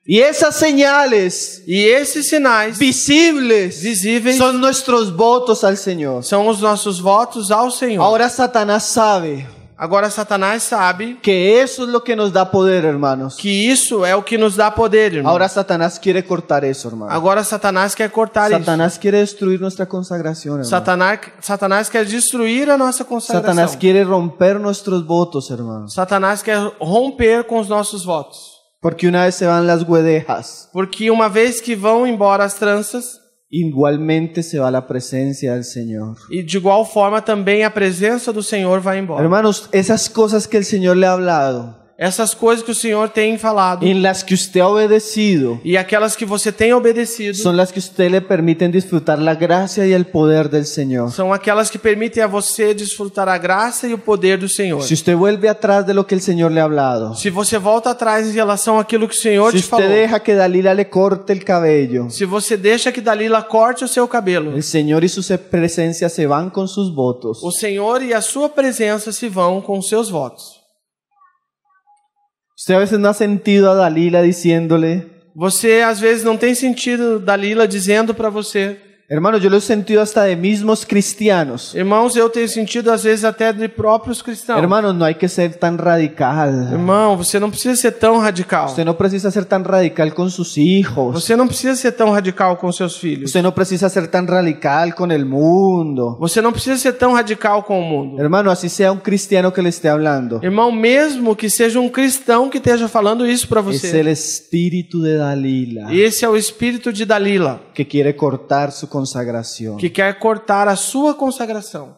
Y esas señales E esses sinais visibles visíveis son nuestros votos al Señor. são os nossos votos ao Senhor. Ahora Satanás sabe Agora Satanás sabe que eso es lo que nos da poder, hermanos. que isso é o que nos dá poder, irmão. Ahora Satanás quiere cortar eso, hermano. Agora Satanás quer cortar Satanás quiere destruir nuestra consagración, isso. hermano. Satanás quer destruir a nossa consagração. Satanás quiere romper nuestros votos, hermanos. Satanás quer romper com os nossos votos. Porque una vez se van las guedejas, Porque uma vez que vão embora as tranças, igualmente se va la presencia del Señor. e de igual forma também a presença do Senhor vai embora. Hermanos, esas cosas que el Señor le ha hablado, Essas coisas que o Senhor tem falado en las que usted ha obedecido, e aquelas que você tem obedecido son las que usted le permiten disfrutar la gracia y el poder del Señor. são aquelas que permitem a você desfrutar a graça e o poder do Senhor. Si usted vuelve atrás de lo que el Señor le ha hablado, Se você volta atrás em relação àquilo que o Senhor si te falou, usted deja que Dalila le corte el cabello, se você deixa que Dalila corte o seu cabelo, el Señor y su presencia se van con sus votos. o Senhor e a sua presença se vão com os seus votos. Usted a veces no ha sentido a Dalila diciéndole: Você às vezes não tem sentido Dalila dizendo para você, hermano, yo lo he sentido hasta de mismos cristianos. irmãos, eu tenho sentido às vezes até de próprios cristãos. Hermanos, no hay que ser tan radical. Irmão, você não precisa ser tão radical. Usted no precisa ser tan radical con sus hijos. Você não precisa ser tão radical com seus filhos. Usted no precisa ser tan radical con el mundo. Você não precisa ser tão radical com o mundo. Hermano, así sea un cristiano que le esté hablando. Irmão, mesmo que seja um cristão que esteja falando isso para Es você, el espíritu de Dalila esse é o espírito de Dalila, que quiere cortar su consagración. que quer cortar a sua consagração.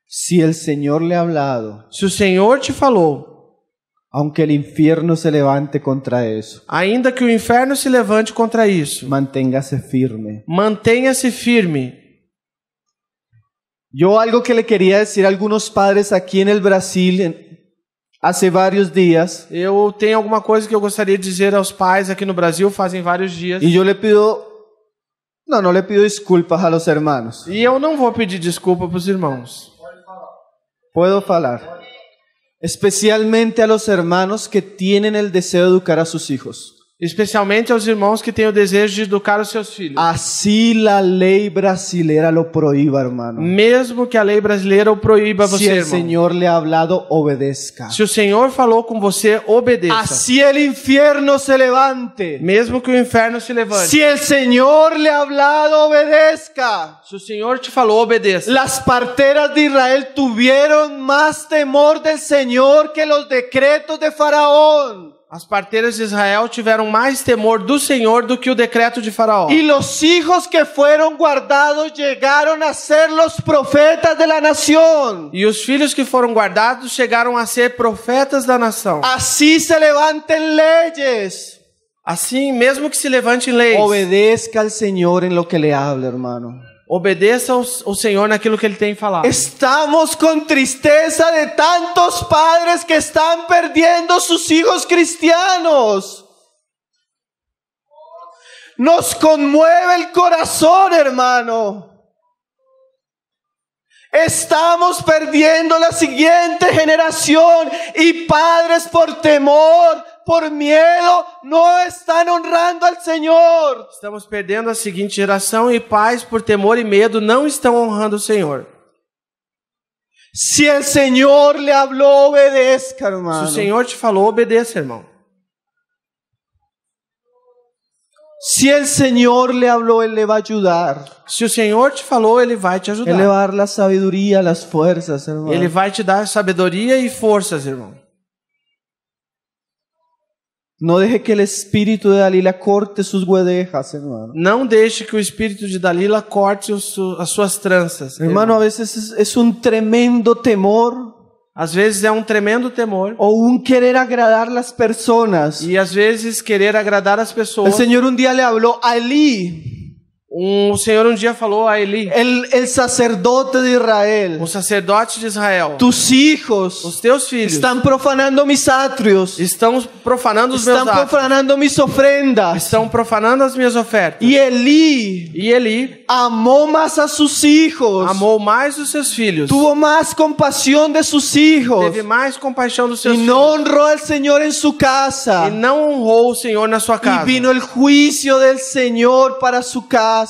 Si el Señor le ha hablado, Se o Senhor te falou, aunque el infierno se levante contra eso, ainda que o inferno se levante contra isso, manténgase firme. mantenha-se firme. Yo algo que le quería decir a algunos padres aquí en el Brasil hace varios días, Eu tenho alguma coisa que eu gostaria de dizer aos pais aqui no Brasil, fazem vários dias. y yo le pido, no le pido disculpas a los hermanos. E eu não vou pedir desculpa para os irmãos. Puedo falar. Especialmente a los hermanos que tienen el deseo de educar a sus hijos. Especialmente aos irmãos que têm o desejo de educar os seus filhos. Así la ley brasilera lo prohíba, hermano. Mesmo que a lei brasileira o proíba Si você, el irmão. Señor le ha hablado, obedezca. Se o Senhor falou com você, obedeça. Así el infierno se levante. Mesmo que o inferno se levante. Si el Señor le ha hablado, obedezca. Se o Senhor te falou, obedeça. Las parteras de Israel tuvieron más temor del Señor que los decretos de Faraón. As parteiras de Israel tiveram mais temor do Senhor do que o decreto de Faraó. Y los hijos que fueron guardados llegaron a ser los profetas de la nación. E os filhos que foram guardados chegaram a ser profetas da nação. Así se levanten leyes. Assim, mesmo que se levantem leis, Obedezca al Señor en lo que le habla, hermano. obedeça ao Senhor naquilo que Ele tem falado. Estamos con tristeza de tantos padres que están perdiendo sus hijos cristianos. Nos conmueve el corazón, hermano. Estamos perdiendo la siguiente generación y padres por temor, por miedo, no están honrando al Señor. Estamos perdendo a seguinte geração e pais, por temor e medo, não estão honrando o Senhor. Si el Señor le habló, obedezca, Se hermano. o Senhor te falou, obedeça, irmão. Si el Señor le habló, Él le va a ayudar. Se o Senhor te falou, Ele vai te Él le ajudar. va a dar la sabiduría, las fuerzas, hermano. Ele vai te dar sabedoria e forças, irmão. No deje que el espíritu de Dalila corte sus guedejas, hermano. Não deixe que o espírito de Dalila corte as suas tranças. Hermano, a veces es un tremendo temor Às vezes é um tremendo temor. o un querer agradar las personas. E às vezes querer agradar as El pessoas. Señor un día le habló a Elí, O Senhor um dia falou a Eli, el sacerdote de Israel: o sacerdote de Israel, tus hijos os teus filhos están profanando mis atrios, estão profanando os meus están atos, profanando mis ofrendas. estão profanando as minhas ofertas. Y Elí E Eli amó más a sus hijos, amou mais os seus filhos, tuvo más compasión de sus hijos teve mais compaixão dos seus y filhos, no honró al Señor en su casa. e não honrou o Senhor na sua Y casa. vino el juicio del Señor para su casa.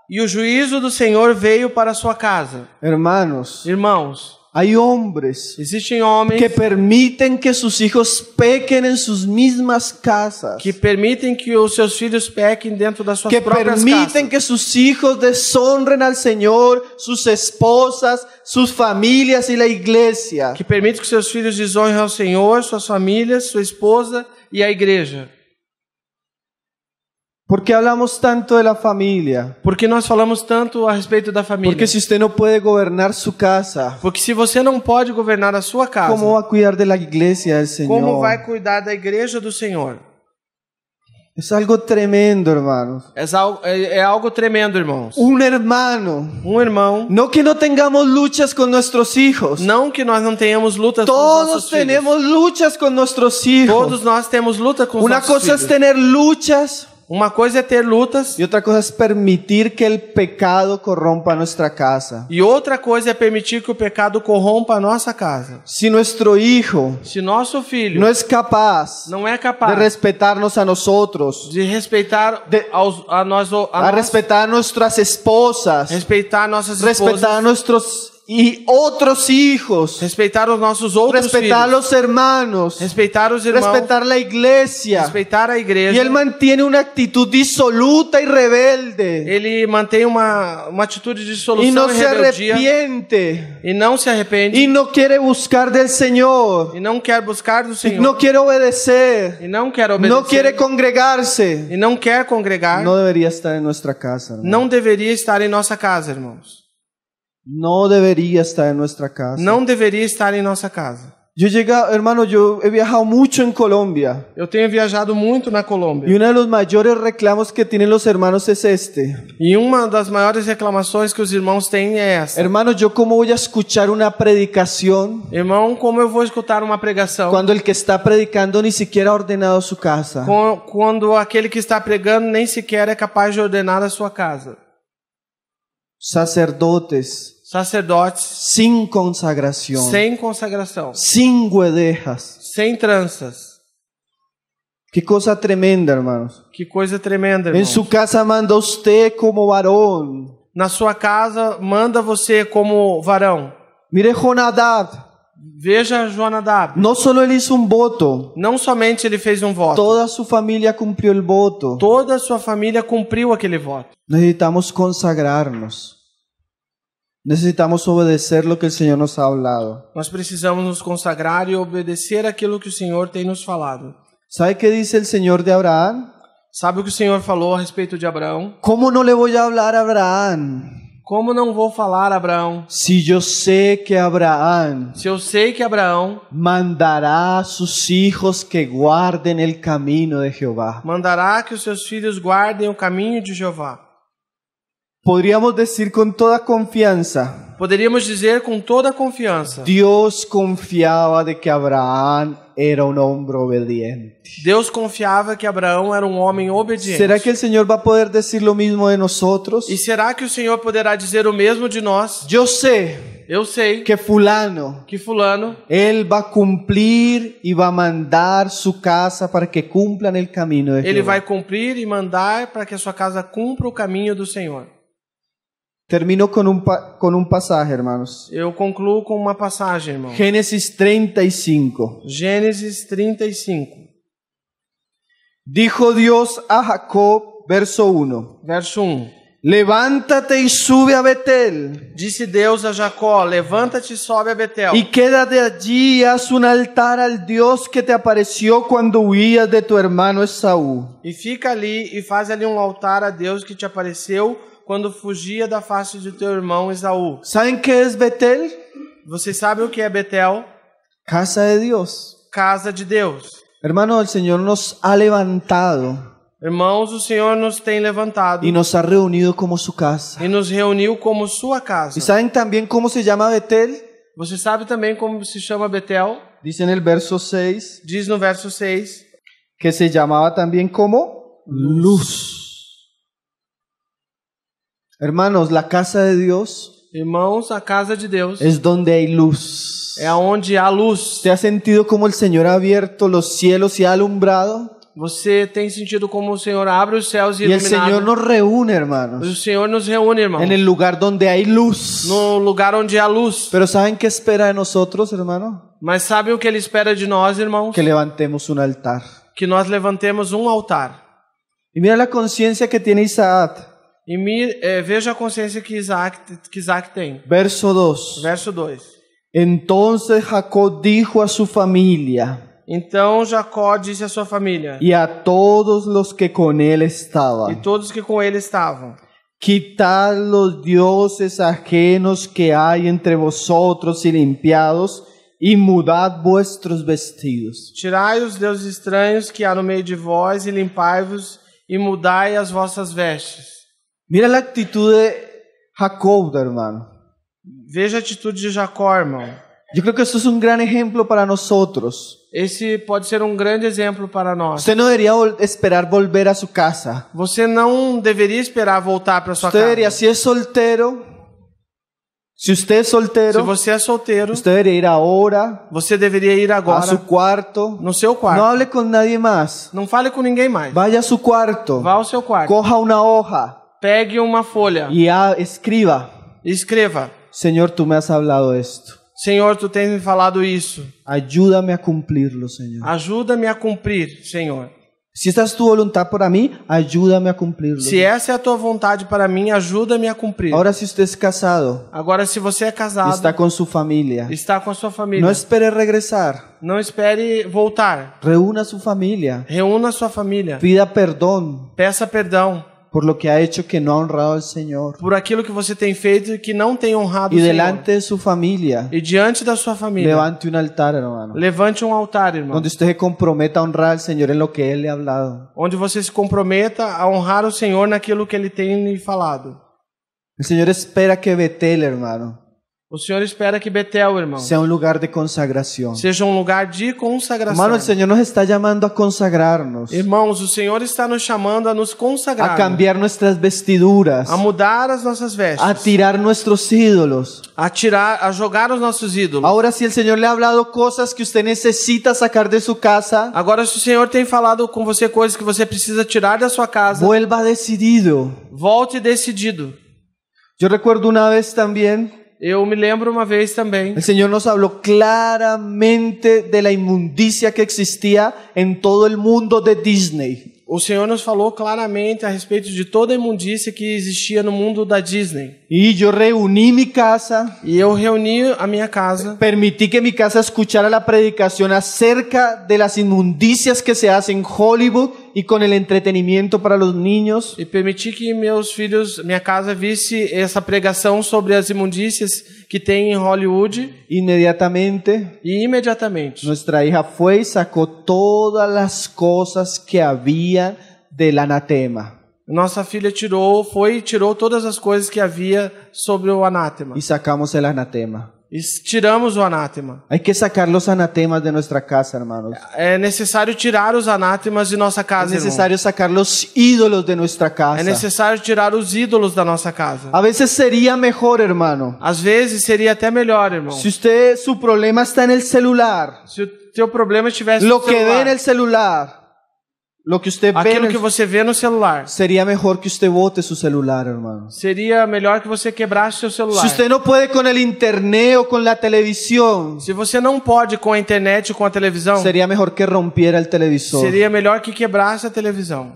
E o juízo do Senhor veio para a sua casa. Hermanos, Irmãos, hay hombres existem homens que permiten que sus hijos pequen en sus mismas casas, que permitem que os seus filhos pequem dentro das suas que próprias permiten casas, que sus hijos deshonren al Señor, sus esposas, sus familias y la iglesia. que permite que seus filhos desonrem ao Senhor, suas famílias, sua esposa e a igreja. ¿Por qué hablamos tanto de la familia? Porque nós falamos tanto a respeito da família. Porque si usted no puede gobernar su casa, Porque se você não pode governar a sua casa, ¿cómo va a cuidar de la iglesia del como Señor? vai cuidar da igreja do Senhor? Es algo tremendo, hermanos. É algo tremendo, irmãos. Un hermano, Um irmão, no que no tengamos luchas con nuestros hijos. não que nós não tenhamos lutas com os Todos nossos filhos. tenemos luchas con nuestros hijos. Todos nós temos luta com os Una nossos cosa es filhos. tener luchas Uma coisa é ter lutas y otra cosa es permitir que el pecado corrompa nuestra casa. e outra coisa é permitir que o pecado corrompa a nossa casa. Si nuestro hijo Se nosso filho no es capaz não é de capaz respetarnos a nosotros, de respeitar a nós, respetar nuestras esposas, respeitar nossas respetar a esposas, nuestros y otros hijos, respeitar os nossos outros respetar a filhos, los hermanos, respeitar os irmãos, respetar la iglesia. respeitar a Y igreja. él mantiene una actitud disoluta y rebelde Ele mantém uma atitude de y solução no e se rebeldia arrepiente e não se arrepende y no quiere buscar del Señor e não quer buscar do y Senhor no quiere obedecer, e não quer obedecer no quiere congregarse, e não quer congregar, no debería estar en nuestra casa, hermano. não deveria estar em nossa casa, irmãos. No debería estar en nuestra casa. Não deveria estar em nossa casa. Hermano, yo he viajado mucho en Colombia Eu tenho viajado muito na y Colômbia uno de los mayores reclamos que tienen los hermanos es este. e uma das maiores reclamações que os irmãos têm é essa. Hermano, ¿yo cómo voy a escuchar una predicación Irmão, como eu vou escutar uma pregação cuando el que está predicando ni siquiera ha ordenado su casa? quando aquele que está pregando nem sequer é capaz de ordenar a sua casa? Sacerdotes Sacerdotes sin consagración, sem consagração, sin guedejas. sem tranças. Qué cosa tremenda, hermanos. Que coisa tremenda, En irmãos. su casa manda usted como varón. Na sua casa, manda você como varão. Mire Jonadab, Veja Jonadab. no solo él hizo un voto, Não somente ele fez um voto, toda su familia cumplió el voto. toda a sua família cumpriu aquele voto. Necesitamos consagrarnos. Necesitamos obedecer lo que el Señor nos ha hablado. Nós precisamos nos consagrar e obedecer aquilo que o Senhor tem nos falado. ¿Sabe qué dice el Señor de Abraham? Sabe o que o Senhor falou a respeito de Abraão? ¿Cómo no le voy a hablar a Abraham Como não vou falar a Abraão? si yo sé que Abraham Se eu sei que Abraão mandará a sus hijos que guarden el camino de Jehová? mandará que os seus filhos guardem o caminho de Jeová. Podríamos decir con toda confianza, Poderíamos dizer com toda a confiança, Dios confiaba de que Abraham era un hombre obediente. Deus confiava que Abraão era um homem obediente. ¿Será que el Señor va a poder decir lo mismo de nosotros? E será que o Senhor poderá dizer o mesmo de nós? Yo sé Eu sei que fulano, que fulano, él va a cumplir y va a mandar su casa para que cumplan el camino de ele Jehová. vai cumprir e mandar para que a sua casa cumpra o caminho do Senhor. Termino con un pasaje, hermanos. Eu concluo com uma passagem, irmão. Génesis 35. Gênesis 35, Dijo Dios a Jacob, verso 1. verso 1. Levántate y sube a Betel, Disse Deus a Jacó: levanta-te e sobe a Betel, y quédate allí y haz un altar al Dios que te apareció cuando huías de tu hermano Esaú. e fica ali e faz ali um altar a Deus que te apareceu quando fugia da face de teu irmão Esaú. ¿Saben qué es Betel? Vocês sabem o que é Betel? Casa de Dios. Casa de Deus. Hermano, el Señor nos ha levantado Irmãos, o Senhor nos tem levantado y nos ha reunido como su casa. e nos reuniu como sua casa. ¿Y saben también cómo se llama Betel? Você sabe também como se chama Betel? Dice en el verso 6 Diz no verso 6 que se llamaba también como luz. Hermanos, la casa de Dios Irmãos, a casa de Deus es donde hay luz. é onde há luz. ¿Usted ha sentido cómo el Señor ha abierto los cielos y ha alumbrado? Você tem sentido como o Senhor abre os céus e Y el Señor ilumina. nos reúne, O hermanos, Senhor nos reúne, irmão, en el lugar donde hay luz. no lugar onde há luz. Pero ¿saben qué espera de nosotros, hermano? Mas sabe o que Ele espera de nós, irmãos? Que levantemos un altar. Que nós levantemos um altar. Y mira la conciencia que tiene Isaac. E veja a consciência que Isaac tem. Verso 2. Verso 2. Entonces Jacob dijo a su familia Então Jacó disse à sua família y a todos los que con él e estaban: todos que com ele estavam: quitad los dioses ajenos que hay entre vosotros y limpiados, y mudad vuestros vestidos. tirai os deuses estranhos que há no meio de vós e limpai-vos e mudai as vossas vestes. Mira la actitud de Jacob, hermano. Veja a atitude de Jacó, irmão. Yo creo que esto es un gran ejemplo para nosotros. Esse pode ser um grande exemplo para nós. Usted no debería esperar volver a su casa. Você não deveria esperar voltar para sua Usted debería, casa. si es soltero, si usted es Se soltero, você é solteiro, usted debería ir ahora você deveria ir a agora su cuarto. no seu No quarto. hable con nadie más. Não fale com ninguém mais. Vaya a su cuarto, Vá ao seu quarto. coja una hoja Pegue uma folha y escriba: e escreva: Señor, tú me has hablado esto. Senhor, tu tens me falado isso. Ayúdame a cumplirlo, Señor. Ajuda-me a cumprir, Senhor. Si esta es tu voluntad para mí, ayúdame a cumplirlo. Se essa é a tua vontade para mim, ajuda-me a cumprir. Ahora, si usted es casado Agora, se você é y casado, está con su familia, está com a sua família, no espere regresar. não espere voltar. Reúna a su familia. Reúna a sua família. Pida perdón Peça perdão por lo que ha hecho que no ha honrado al Señor. por aquilo que você tem feito e que não tem honrado Y o Senhor. delante de su familia, E diante da sua família, levante un altar, hermano, levante um altar, irmão, donde usted se comprometa a honrar al Señor en lo que Él le ha hablado. onde você se comprometa a honrar o Senhor naquilo que Ele tem lhe falado. El Señor espera que Betel, hermano, O Senhor espera que Betel, irmão, sea un lugar de consagración. seja um lugar de consagração. Hermano, el Señor nos está llamando a consagrarnos, Irmãos, o Senhor está nos chamando a nos consagrar, a cambiar nuestras vestiduras, a mudar as nossas vestes, a tirar nuestros ídolos. a jogar os nossos ídolos. Ahora, si el Señor le ha hablado cosas que usted necesita sacar de su casa, Agora, se o Senhor tem falado com você coisas que você precisa tirar da sua casa, vuelva decidido. volte decidido. Yo recuerdo una vez también, Eu me lembro uma vez também, el Señor nos habló claramente de la inmundicia que existía en todo el mundo de Disney. O Senhor nos falou claramente a respeito de toda a imundícia que existia no mundo da Disney. Y yo reuní mi casa, E eu reuni a minha casa, permití que mi casa escuchara la predicación acerca de las inmundicias que se hacen en Hollywood y con el entretenimiento para los niños. e permiti que meus filhos, minha casa, visse essa pregação sobre as imundícias que tem em Hollywood. Inmediatamente, E imediatamente, nuestra hija fue y sacó todas las cosas que había del anatema. nossa filha tirou todas as coisas que havia sobre o anátema. Y sacamos el anatema. E tiramos o anátema. Hay que sacar los anatemas de nuestra casa, hermanos. É necessário tirar os anátemas de nossa Es casa, irmão. necesario sacar los ídolos de nuestra É casa. necessário tirar os ídolos da nossa casa. A veces sería mejor, hermano, Às vezes seria até melhor, irmão. si su problema está en el celular, Se o teu problema estivesse lo no que ve celular, en el celular, lo que usted ve en aquilo el que você vê no celular, sería mejor que usted bote su celular, hermano. seria melhor que você quebrasse seu celular. Si usted no puede con el internet o con la televisión, Se você não pode com a internet, com a televisão, sería mejor que rompiera el televisor. seria melhor que quebrasse a televisão.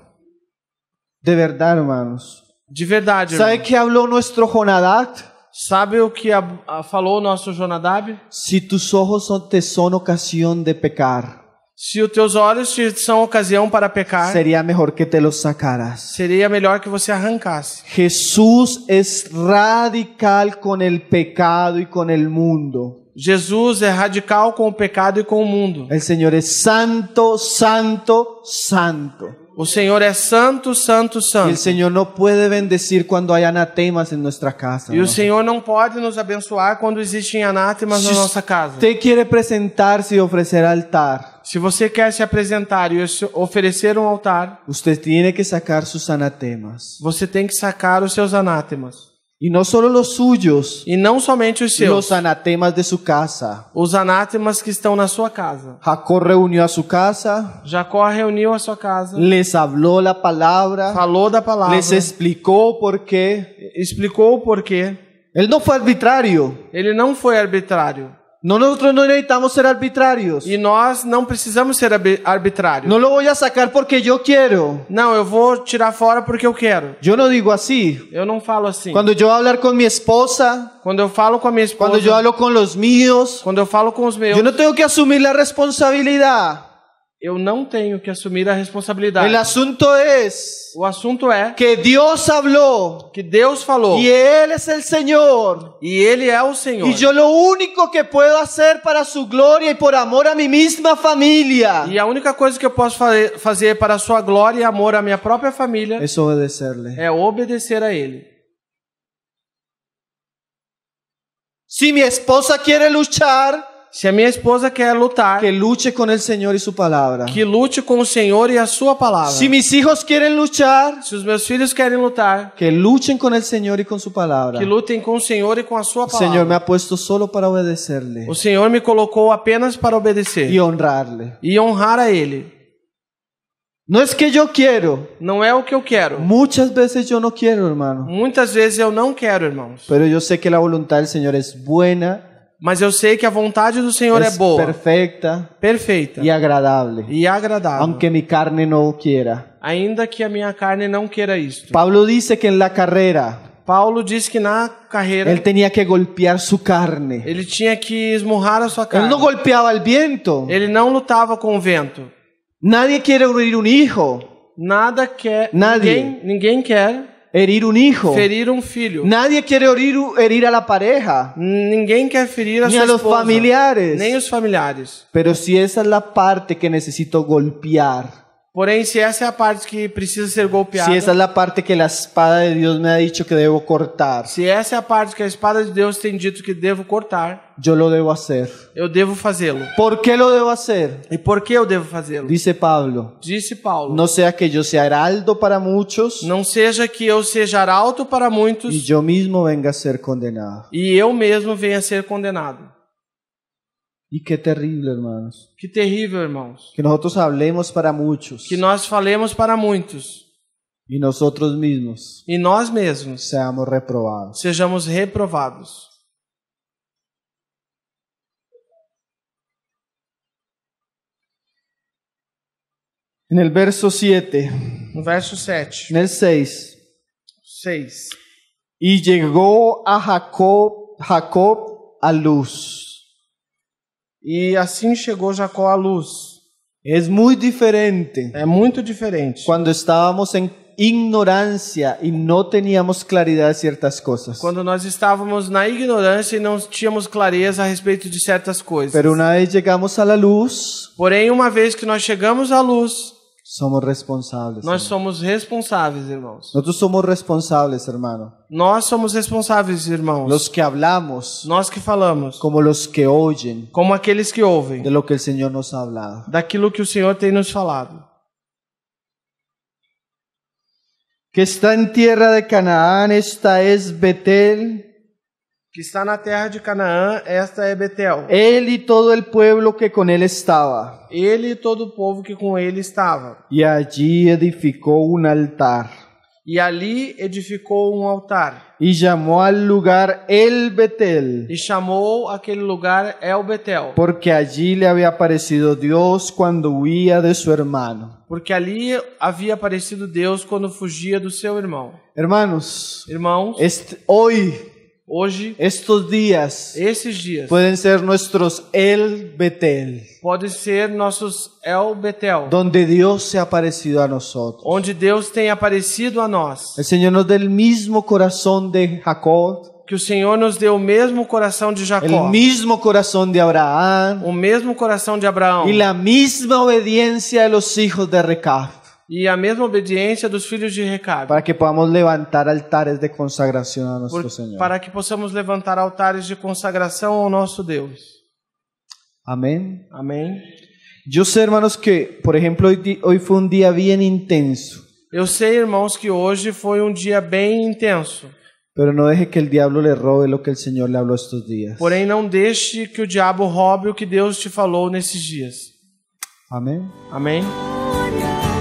De verdad, hermanos. De verdade, ¿Sabe irmão. qué habló nuestro Jonadab? Sabe o que falou o nosso Jonadab? Si tus ojos te son ocasión de pecar, Se os teus olhos te são ocasião para pecar, sería mejor que te los sacaras. seria melhor que você arrancasse. Jesús es radical con el pecado y con el mundo. Jesus é radical com o pecado e com o mundo. El Señor es santo, santo, santo. O Senhor é santo, santo, Y el santo. Señor no puede bendecir cuando hay anatemas en nuestra casa. E o ¿no? Senhor não pode nos abençoar quando existem anátemas na Si nossa casa. usted quiere presentarse y ofrecer altar, Se você quer se apresentar e oferecer um altar, usted tiene que sacar sus anatemas. você tem que sacar os seus anátemas. Y no solo los suyos, E não somente os seus, los anatemas de su casa. os anátemas que estão na sua casa. Jacob reunió a su casa, Jacó reuniu a sua casa, les habló la palabra, falou da palavra, les explicó por qué. explicou o porquê. Él no fue arbitrario. Ele não foi arbitrário. No, nosotros no necesitamos ser arbitrarios. E nós não precisamos ser arbitrários. No lo voy a sacar porque yo quiero. Não, eu vou tirar fora porque eu quero. Yo no digo así. Eu não falo assim. Cuando yo hablar con mi esposa, Quando eu falo com a minha esposa, cuando yo hablo con los míos, quando eu falo com os meus, yo no tengo que asumir la responsabilidad. eu não tenho que assumir a responsabilidade. El asunto es O assunto é que Dios habló que Deus falou y Él es el Señor. e Ele é o Senhor. Y yo lo único que puedo hacer para su gloria y por amor a mi misma familia E a única coisa que eu posso fazer para a sua glória e amor à minha própria família es obedecerle. é obedecer a Ele. Si mi esposa quiere luchar, Se a minha esposa quer lutar, que luche con el Señor y su palabra. que lute com o Senhor e a sua palavra. Si mis hijos quieren luchar, Se os meus filhos querem lutar, que luchen con el Señor y con su palabra. que lutem com o Senhor e com a sua El palavra. Señor me ha puesto solo para obedecerle O Senhor me colocou apenas para obedecer y honrarle. e honrar a Ele. No es que yo quiero. Não é o que eu quero. Muchas veces yo no quiero, hermano. Muitas vezes eu não quero, irmãos. Pero yo sé que la voluntad del Señor es buena, Mas eu sei que a vontade do Senhor é es boa, perfecta perfeita y agradable. e agradável. Aunque mi carne no quiera. Ainda que a minha carne não queira isto. Pablo dice que en la carrera Paulo diz que na carreira él tenía que golpear su carne. ele tinha que esmurrar a sua carne. Él no golpeaba el viento. Ele não lutava com o vento. Nadie quiere herir un hijo. Nada quer. Nadie. Ninguém quer Herir un hijo. ferir um filho. Nadie quiere herir a la pareja. Ninguém quer ferir a Ni sua a los esposa, familiares. nem os familiares. Pero si esa es la parte que necesito golpear, Porém, se essa é a parte que precisa ser golpeada, si esa es la parte que la espada de Dios me ha dicho que debo cortar, se essa é a parte que a espada de Deus tem dito que devo cortar, yo lo debo hacer. eu devo fazê-lo. ¿Por qué lo debo hacer? E por que eu devo fazê-lo? Dice Pablo, Disse Paulo. no sea que yo sea heraldo para muchos Não seja que eu seja arauto para muitos y yo mismo venga a ser condenado. e eu mesmo venha a ser condenado. Y qué terrible, hermanos. Que terrível, irmãos. Que nosotros hablemos para muchos Que nós falemos para muitos y nosotros mismos e nós mesmos seamos reprobados. sejamos reprovados. En el verso 7, No verso 7. en el 6. 6. Y llegó a Jacob a luz. E assim chegou Jacó à luz. Es muy diferente É muito diferente. cuando estábamos en ignorancia y no teníamos claridad de ciertas cosas. Quando nós estávamos na ignorância e não tínhamos clareza a respeito de certas coisas. Pero una vez llegamos a la luz, Porém, uma vez que nós chegamos à luz, somos responsables. nós hermano. somos responsáveis, irmãos. Nosotros somos responsables, hermano. Nós somos responsáveis, irmãos. Los que hablamos, Nós que falamos, como los que oyen como aqueles que ouvem, de lo que el Señor nos ha hablado. daquilo que o Senhor tem nos falado. Que está en tierra de Canaán, esta es Betel, Que está na terra de Canaã, esta é Betel. él y todo el pueblo que con él estaba. Ele e todo o povo que com ele estava. Y allí edificó un altar. E ali edificou um altar. Y llamó al lugar El Betel, E chamou aquele lugar El Betel. porque allí le había aparecido Dios cuando huía de su hermano. Porque ali havia aparecido Deus quando fugia do seu irmão. Hermanos, Irmãos, hoy, hoje, estos días, esses dias, pueden ser nuestros El Betel, podem ser nossos El Betel, donde Dios se ha aparecido a nosotros. onde Deus tem aparecido a nós. El Señor nos da el mismo corazón de Jacob, Que o Senhor nos deu o mesmo coração de el Jacó, mismo corazón de Abraham o mesmo coração de Abraão y la misma obediencia de los hijos de Recab, e a mesma obediência dos filhos de Recabe, para que podamos levantar altares de consagración a nuestro Señor. para que possamos levantar altares de consagração ao nosso Deus. Amén. Amém? Yo sé, hermanos, que, por ejemplo, hoy fue un día bien intenso, Eu sei, irmãos, que hoje foi um dia bem intenso. pero no deje que el diablo le robe lo que el Señor le habló estos días. Porém, não deixe que o diabo roube o que Deus te falou nesses dias. Amén. Amém? Glória